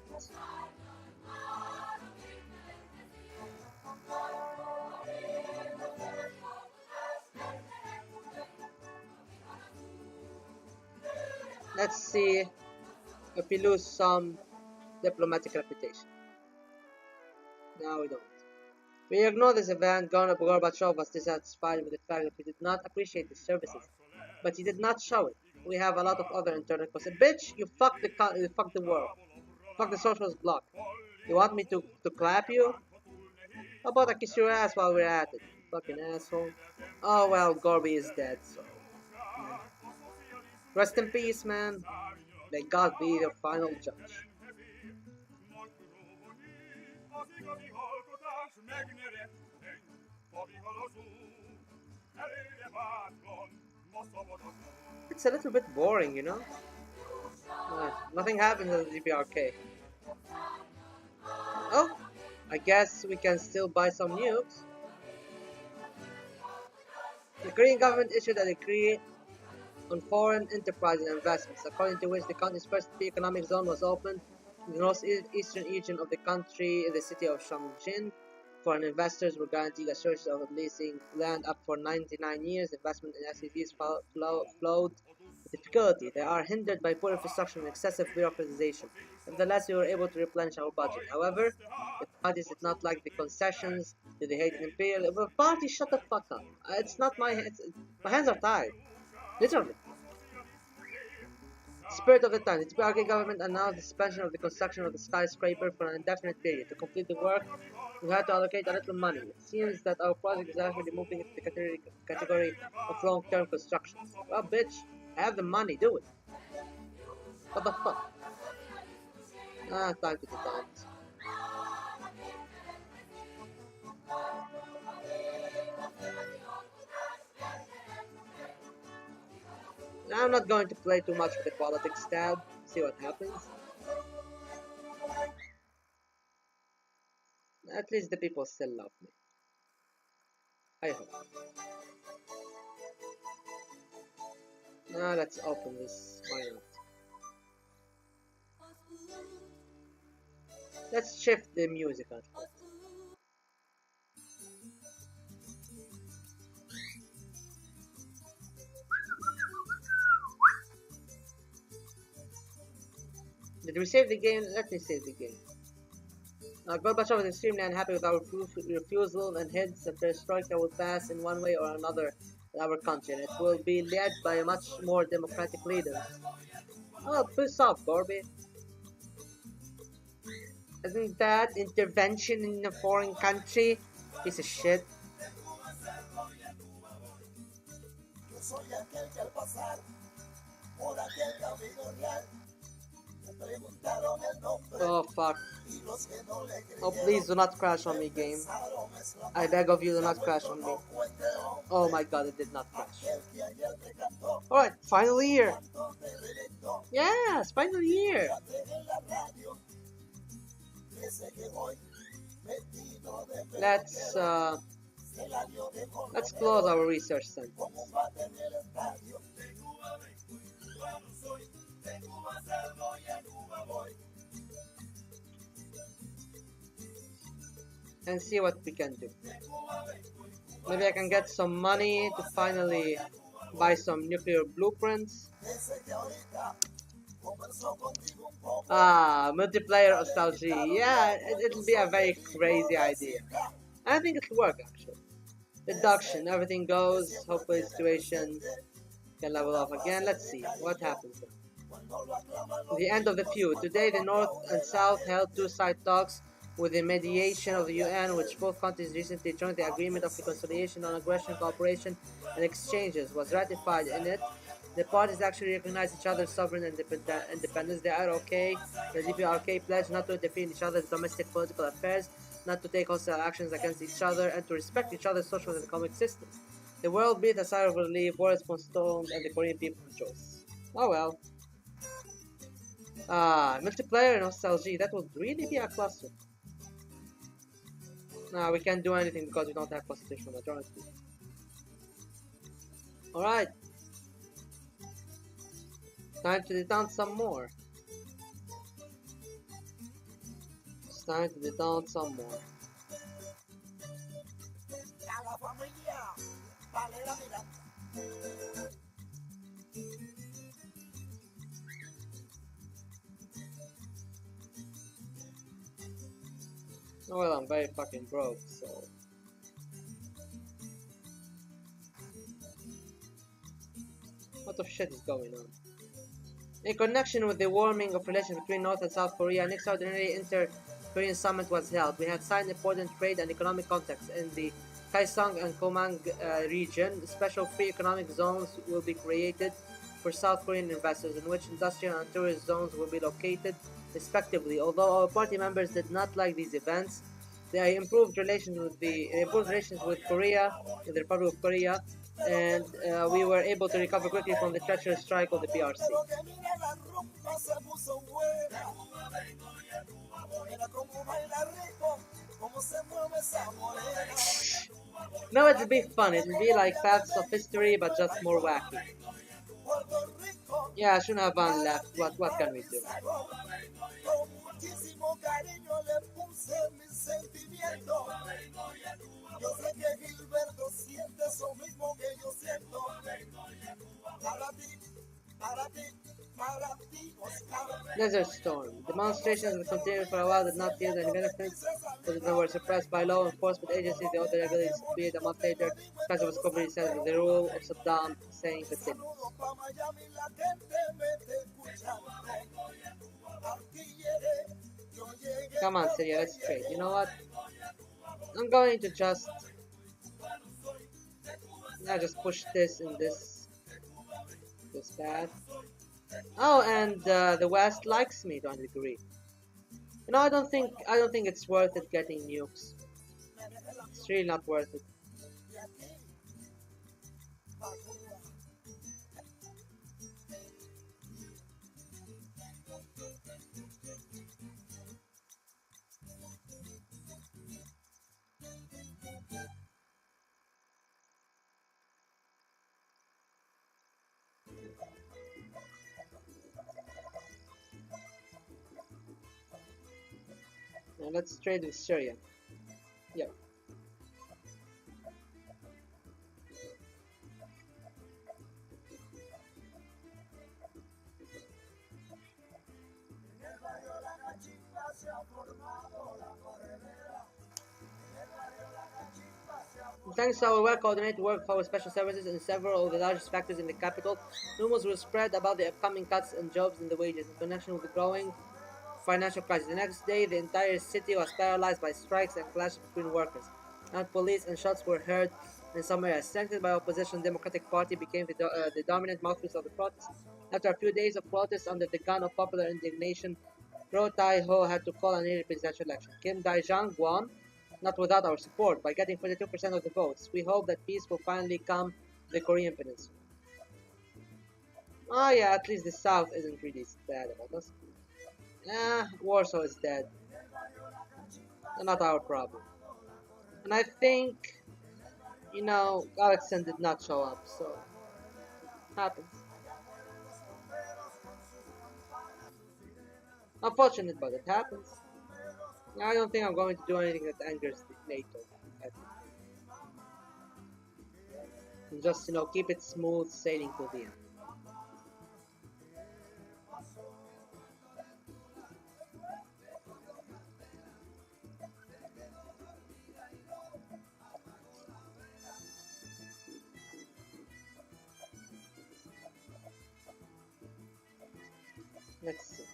Let's see if we lose some diplomatic reputation. No, we don't. We ignore this event. Gorbachev was dissatisfied with the fact that we did not appreciate his services, but he did not show it. We have a lot of other internal questions. Bitch, you fucked the world. Fuck the socialist bloc. You want me to clap you? How about I kiss your ass while we're at it? Fucking asshole. Oh well, Gorby is dead, so... Yeah. Rest in peace, man. May God be your final judge. It's a little bit boring. Nothing happens at the DPRK. Oh, I guess we can still buy some nukes. The Korean government issued a decree on foreign enterprise and investments, according to which the country's first economic zone was opened in the northeastern region of the country in the city of Shangjin. Foreign investors were guaranteed assurances of leasing land up for 99 years. Investment in SEZs flowed with difficulty. They are hindered by poor infrastructure and excessive bureaucratization. Nevertheless, we were able to replenish our budget. However, the parties did not like the concessions. Did they hate an imperial? Well, party, shut the fuck up. It's not my hands. My hands are tied. Literally. Spirit of the time, the DPRK government announced the suspension of the construction of the skyscraper for an indefinite period. To complete the work, we had to allocate a little money. It seems that our project is actually moving into the category of long-term construction. Well, bitch, I have the money, do it. What the fuck? Time to the times. I'm not going to play too much with the politics tab. See what happens. At least the people still love me. I hope. Now let's open this. Why not? Let's shift the music at first. Did we save the game? Let me save the game. Gorbachev is extremely unhappy with our refusal and hints that perestroika will pass in one way or another in our country, and it will be led by a much more democratic leaders. Oh, piss off, Gorby. Isn't that intervention in a foreign country? Piece of shit. Oh fuck. Oh please do not crash on me, game. I beg of you, do not crash on me. Oh my god, it did not crash. Alright, final year. Yes, final year. Let's let's close our research center. And see what we can do. Maybe I can get some money to finally buy some nuclear blueprints. Multiplayer Ostalgie. Yeah, it'll be a very crazy idea. I think it'll work actually. Deduction, everything goes. Hopefully situation can level off again. Let's see what happens then. The end of the feud. Today the North and South held two-side talks with the mediation of the UN, which both countries recently joined the agreement of reconciliation on aggression, cooperation, and exchanges was ratified. In it, the parties actually recognize each other's sovereign independence. They are okay. The DPRK pledged not to interfere in each other's domestic political affairs, not to take hostile actions against each other, and to respect each other's social and economic systems. The world breathed a sigh of relief, war is postponed, and the Korean people rejoice. Oh well. Multiplayer and Ostalgie, that would really be a cluster. No, we can't do anything because we don't have constitutional majority. Alright. Time to detaunt some more. It's time to detaunt some more. Well, I'm very fucking broke, so... What of shit is going on? In connection with the warming of relations between North and South Korea, an extraordinary inter-Korean summit was held. We have signed important trade and economic contacts in the Kaesong and Komang region. Special free economic zones will be created for South Korean investors, in which industrial and tourist zones will be located respectively. Although our party members did not like these events, they improved relations with Korea, with the Republic of Korea, and we were able to recover quickly from the treacherous strike of the PRC. No, it'll be fun. It'll be like Paths of History, but just more wacky. Yeah, I shouldn't have one left. What can we do? Desert Storm. Demonstrations will continue for a while, did not yield any benefits, but they were suppressed by law enforcement agencies. The other abilities to create a month later, because it was completely set with the rule of Saddam Hussein continues. Come on, Syria, let's trade. You know what? I'm going to just push this in this path. Oh, and the West likes me to a degree. You know, I don't think it's worth it getting nukes. It's really not worth it. Now let's trade with Syria. Yep. Thanks to our well-coordinated work of our special services in several of the largest factories in the capital, rumors were spread about the upcoming cuts in jobs and the wages in connection with the growing financial crisis. The next day, the entire city was paralyzed by strikes and clashes between workers. Armed police and shots were heard in some areas. Strengthened by opposition, Democratic Party became the dominant mouthpiece of the protest. After a few days of protests under the gun of popular indignation, Ro Tai-ho had to call an presidential election. Kim Dae-jung won, not without our support, by getting 42% of the votes. We hope that peace will finally come to the Korean Peninsula. Oh yeah, at least the South isn't really bad about us. Warsaw is dead. Not our problem. And I think, Alexen did not show up, so happens. Unfortunate, but it happens. I don't think I'm going to do anything that angers NATO. And just, keep it smooth sailing till the end. Let's see.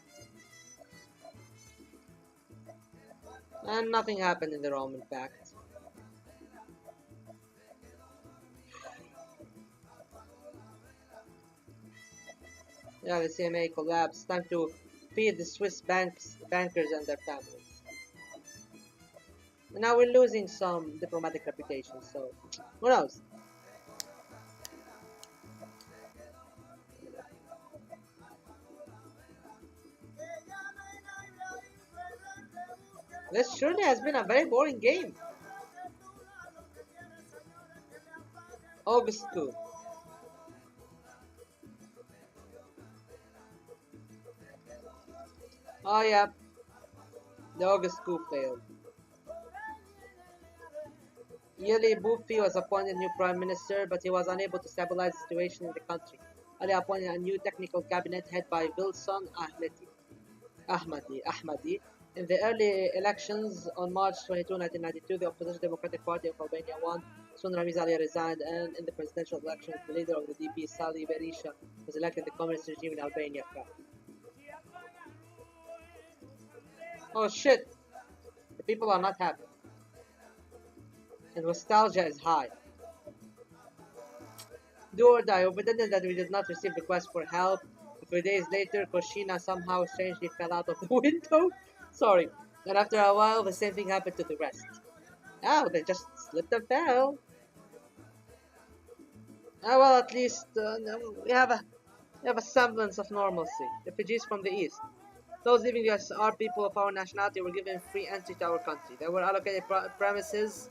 And nothing happened in the Roman Pact. Yeah, the CMA collapsed. Time to feed the Swiss bankers and their families. And now we're losing some diplomatic reputation, so who knows? This surely has been a very boring game. August 2. Oh yeah, the August coup failed. Yearly Buffy was appointed new prime minister, but he was unable to stabilize the situation in the country. Ali appointed a new technical cabinet headed by Wilson Ahmadi. In the early elections on March 22, 1992, the opposition Democratic Party of Albania won. Soon Ramiz Ali resigned, and in the presidential elections, the leader of the DP, Sali Berisha, was elected. The communist regime in Albania fell. Oh shit! The people are not happy. And nostalgia is high. Do or die. We pretended that we did not receive requests for help. A few days later, Koshina somehow strangely fell out of the window. Sorry. And after a while, the same thing happened to the rest. Oh, they just slipped and fell. Ah, well, at least we have a semblance of normalcy. Refugees from the east. Those leaving the US are people of our nationality were given free entry to our country. They were allocated premises.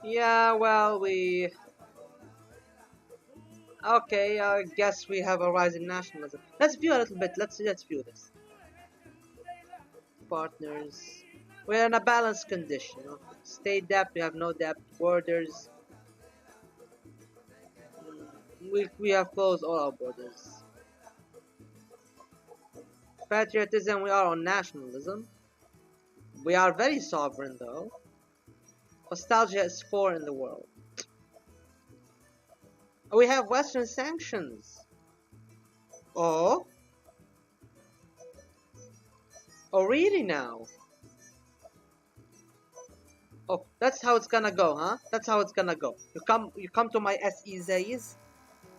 Yeah, well, okay, I guess we have a rise in nationalism. Let's view a little bit. Let's view this. Partners. We're in a balanced condition. State debt, we have no debt. Borders. We have closed all our borders. Patriotism, we are on nationalism. We are very sovereign though. Ostalgie is 4 in the world. We have Western sanctions. Oh? Oh, really now? Oh, that's how it's gonna go, huh? That's how it's gonna go. You come to my SEZs,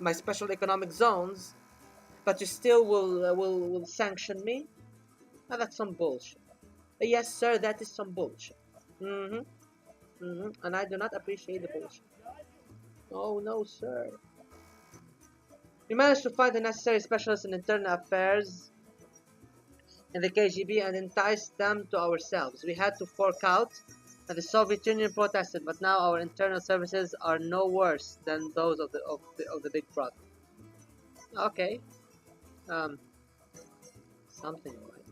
my special economic zones, but you still will sanction me? Now that's some bullshit. Yes, sir, that is some bullshit. And I do not appreciate the bullshit. Oh no, sir. We managed to find the necessary specialists in internal affairs in the KGB and entice them to ourselves. We had to fork out, and the Soviet Union protested, but now our internal services are no worse than those of the Big Brother. Okay, something like.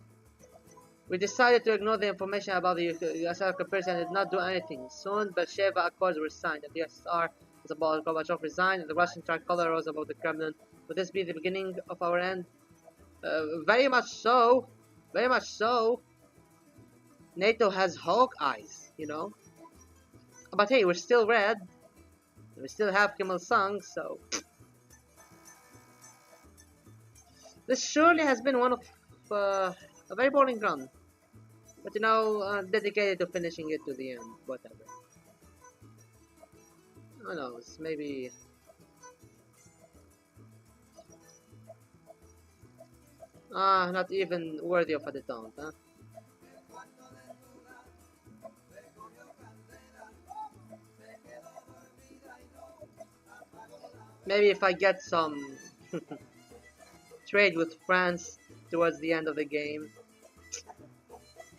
We decided to ignore the information about the USSR conspiracy and did not do anything. Soon, Belsheva Accords were signed, and the USSR was abolished. Gorbachev resigned, and the Russian tricolor rose above the Kremlin. Would this be the beginning of our end? Very much so. Very much so. NATO has hawk eyes, you know. But hey, we're still red. We still have Kim Il Sung, so this surely has been one of a very boring run. But dedicated to finishing it to the end. Whatever. Who knows? Maybe. Not even worthy of a detente, huh? Maybe if I get some trade with France towards the end of the game,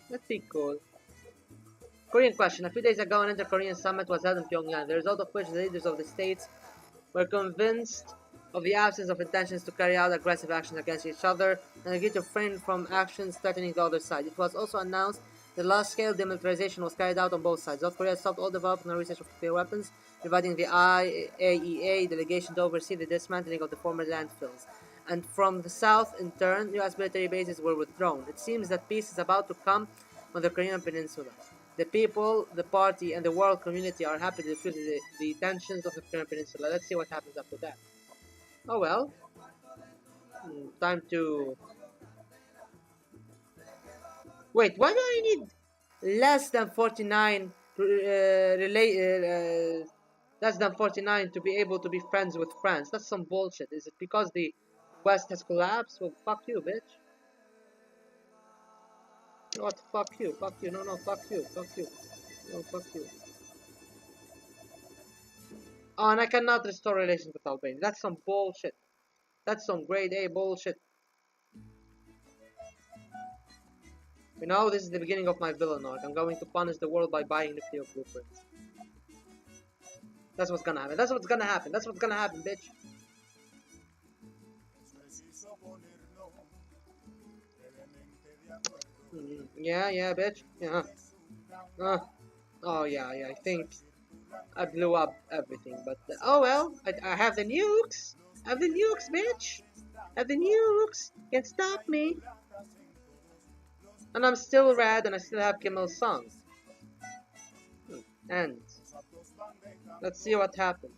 that'd be cool. Korean question. A few days ago, an inter-Korean summit was held in Pyongyang, the result of which the leaders of the states were convinced of the absence of intentions to carry out aggressive actions against each other and agreed to refrain from actions threatening the other side. It was also announced that large-scale demilitarization was carried out on both sides. South Korea stopped all development and research of nuclear weapons, inviting the IAEA delegation to oversee the dismantling of the former landfills. And from the south, in turn, U.S. military bases were withdrawn. It seems that peace is about to come on the Korean peninsula. The people, the party, and the world community are happy to defuse the tensions of the Korean peninsula. Let's see what happens after that. Oh well. Time to... Wait, why do I need less than 49 less than 49 to be able to be friends with France? That's some bullshit. Is it because the West has collapsed? Well, fuck you, bitch. What? Fuck you, fuck you, no, fuck you, fuck you. No, fuck you. Oh, and I cannot restore relations with Albania. That's some bullshit. That's some grade A bullshit. This is the beginning of my villain arc. I'm going to punish the world by buying nuclear blueprints. That's what's gonna happen. That's what's gonna happen. That's what's gonna happen, bitch. Yeah, bitch. Yeah. Oh, yeah, I think I blew up everything, but oh well. I have the nukes. I have the nukes, bitch. I have the nukes. Can't stop me. And I'm still red, and I still have Kim Il Sung. And let's see what happens.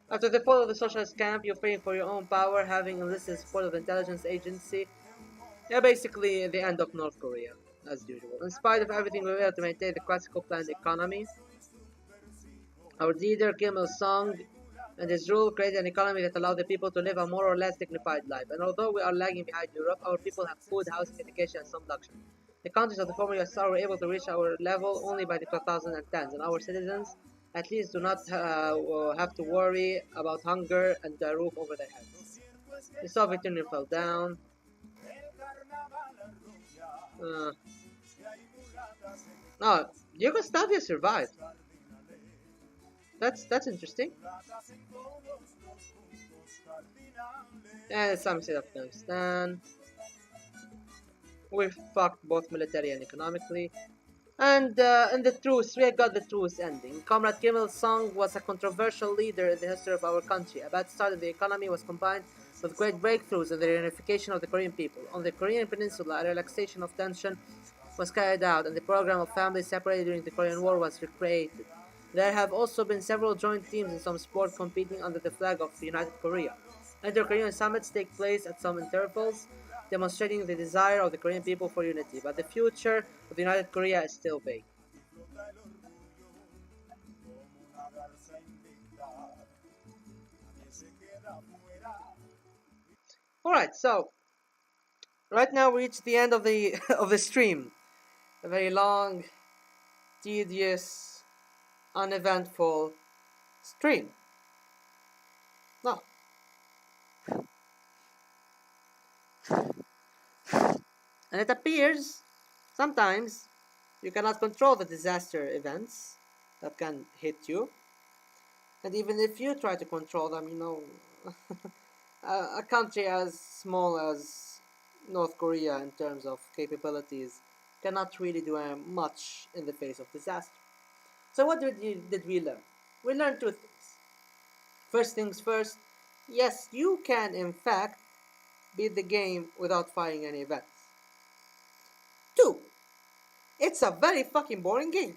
After the fall of the socialist camp, you're fighting for your own power, having enlisted support of the intelligence agency. Yeah, basically the end of North Korea, as usual. In spite of everything, we were able to maintain the classical planned economy. Our leader, Kim Il Sung, and his rule created an economy that allowed the people to live a more or less dignified life. And although we are lagging behind Europe, our people have food, housing, education, and some luxury. The countries of the former USSR were able to reach our level only by the 2010s, and our citizens at least do not have to worry about hunger and a roof over their heads. The Soviet Union fell down. No, Yugoslavia survived. That's interesting. And some state of Afghanistan. We fucked both military and economically. And the truce, we got the truce ending. Comrade Kim Il Sung was a controversial leader in the history of our country. A bad start in the economy was combined with great breakthroughs in the reunification of the Korean people. On the Korean peninsula, a relaxation of tension was carried out, and the program of families separated during the Korean War was recreated. There have also been several joint teams in some sport competing under the flag of United Korea. Inter-Korean summits take place at some intervals, demonstrating the desire of the Korean people for unity, but the future of United Korea is still vague. Alright, so right now we reach the end of the of the stream. A very long, tedious, uneventful stream. No. And it appears sometimes you cannot control the disaster events that can hit you. And even if you try to control them, a country as small as North Korea in terms of capabilities cannot really do much in the face of disaster. So what did we learn? We learned two things. First things first, yes, you can in fact beat the game without firing any events. 2. It's a very fucking boring game.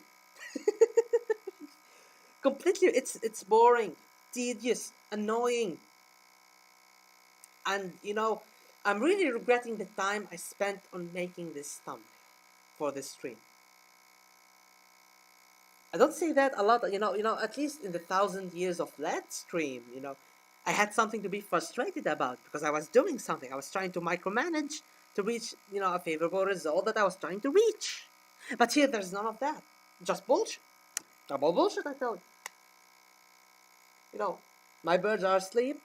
Completely, it's boring, tedious, annoying, and I'm really regretting the time I spent on making this thumbnail for this stream. I don't say that a lot, at least in the 1,000 years of Let's Stream, I had something to be frustrated about because I was doing something. I was trying to micromanage to reach, a favorable result that I was trying to reach. But here, there's none of that. Just bullshit. Double bullshit, I tell you. My birds are asleep.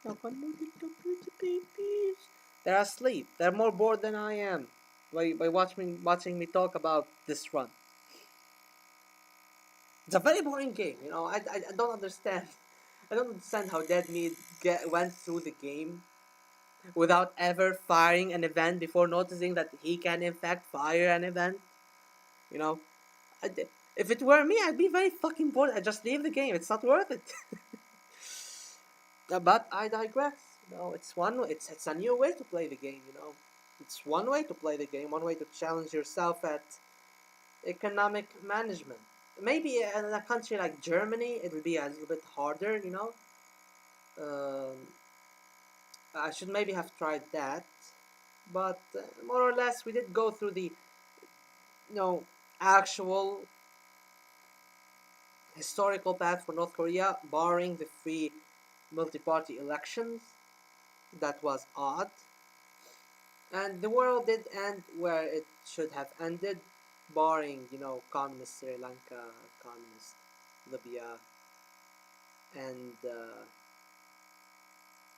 Knock on my little pretty babies. They're asleep. They're more bored than I am by watching me talk about this run. It's a very boring game, I don't understand. I don't understand how Dead Meat went through the game without ever firing an event before noticing that he can in fact fire an event. You know, if it were me, I'd be very fucking bored. I'd just leave the game. It's not worth it. But I digress. It's a new way to play the game. It's one way to play the game. One way to challenge yourself at economic management. Maybe in a country like Germany, it will be a little bit harder. Um, I should maybe have tried that, but more or less, we did go through the actual historical path for North Korea, barring the free multi-party elections. That was odd. And the world did end where it should have ended, barring, communist Sri Lanka, communist Libya, and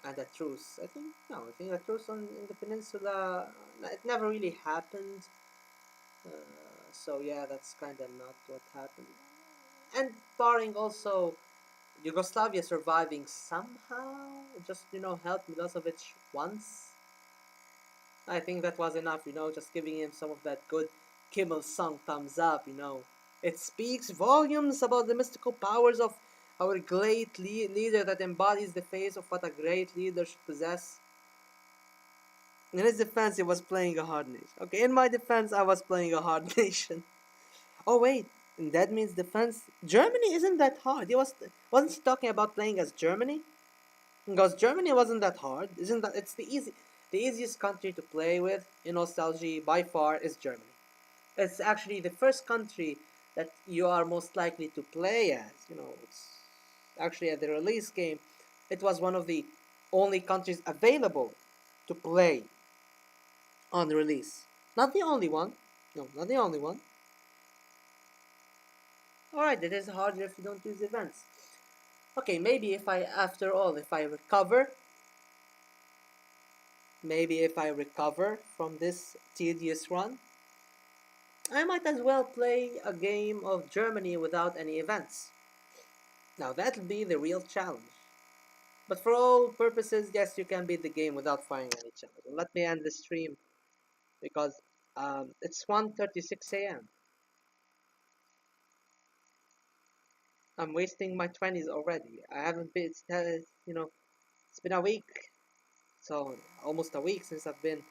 a truce. I think a truce in the peninsula, it never really happened. So yeah, that's kind of not what happened. And barring also Yugoslavia surviving somehow, just, helped Milosevic once. I think that was enough, just giving him some of that good Kim Il-sung thumbs up, It speaks volumes about the mystical powers of our great leader that embodies the face of what a great leader should possess. In his defense, he was playing a hard nation. Okay, in my defense, I was playing a hard nation. Oh wait, in Dead Meat's defense, Germany isn't that hard. Wasn't he talking about playing as Germany? Because Germany wasn't that hard. Isn't that it's the easiest country to play with in Ostalgie by far is Germany. It's actually the first country that you are most likely to play as. It's actually at the release game, it was one of the only countries available to play on the release. Not the only one. No, not the only one. Alright, it is harder if you don't use events. Okay, maybe if I recover, from this tedious run, I might as well play a game of Germany without any events. Now that'll be the real challenge. But for all purposes, yes, you can beat the game without firing any challenge. Let me end the stream because it's 1:36 a.m. I'm wasting my 20s already. I haven't been, it's been a week. So, almost a week since I've been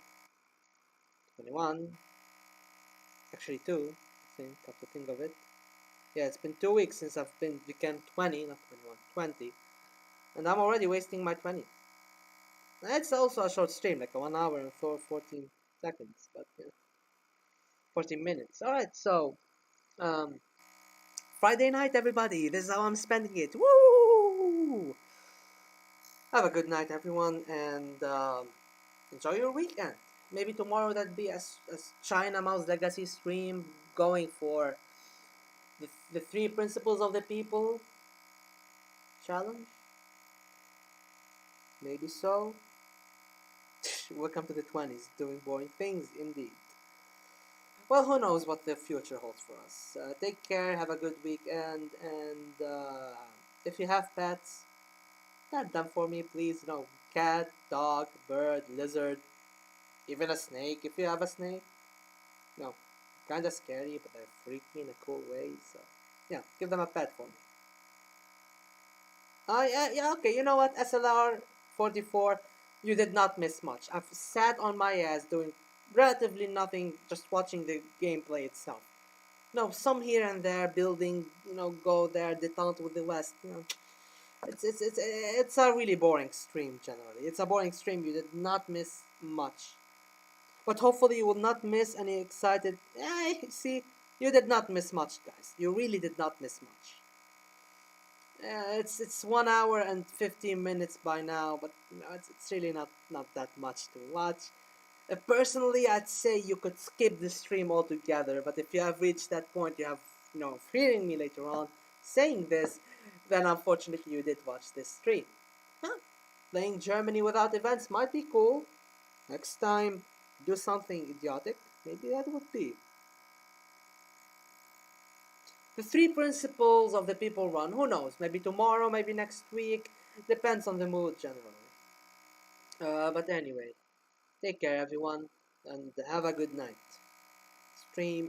21. Actually, 2, I think, come to think of it. Yeah, it's been 2 weeks since I've become 20, not 21, 20. And I'm already wasting my 20. It's also a short stream, like a 1 hour and 14 seconds, but 14 minutes. Alright, so, um, Friday night, everybody. This is how I'm spending it. Woo! Have a good night, everyone, and enjoy your weekend. Maybe tomorrow that'd be a China Mouse Legacy stream going for the 3 principles of the people challenge. Maybe so. Welcome to the 20s, doing boring things indeed. Well, who knows what the future holds for us. Take care, have a good weekend, and if you have pets, pet them for me, please. Cat, dog, bird, lizard, even a snake if you have a snake. Kinda scary, but they're freaky in a cool way, so yeah, give them a pet for me. Yeah, okay, you know what, SLR 44, you did not miss much. I've sat on my ass doing relatively nothing, just watching the gameplay itself. No, some here and there building, go there, detente with the West. It's a really boring stream generally. It's a boring stream. You did not miss much, but hopefully you will not miss any excited. See, you did not miss much, guys. You really did not miss much. It's 1 hour and 15 minutes by now, but it's really not that much to watch. Personally, I'd say you could skip the stream altogether, but if you have reached that point, you have, hearing me later on saying this, then unfortunately you did watch this stream. Huh? Playing Germany without events might be cool. Next time, do something idiotic. Maybe that would be. The three principles of the people run. Who knows? Maybe tomorrow, maybe next week. Depends on the mood generally. But anyway, take care everyone, and have a good night. Stream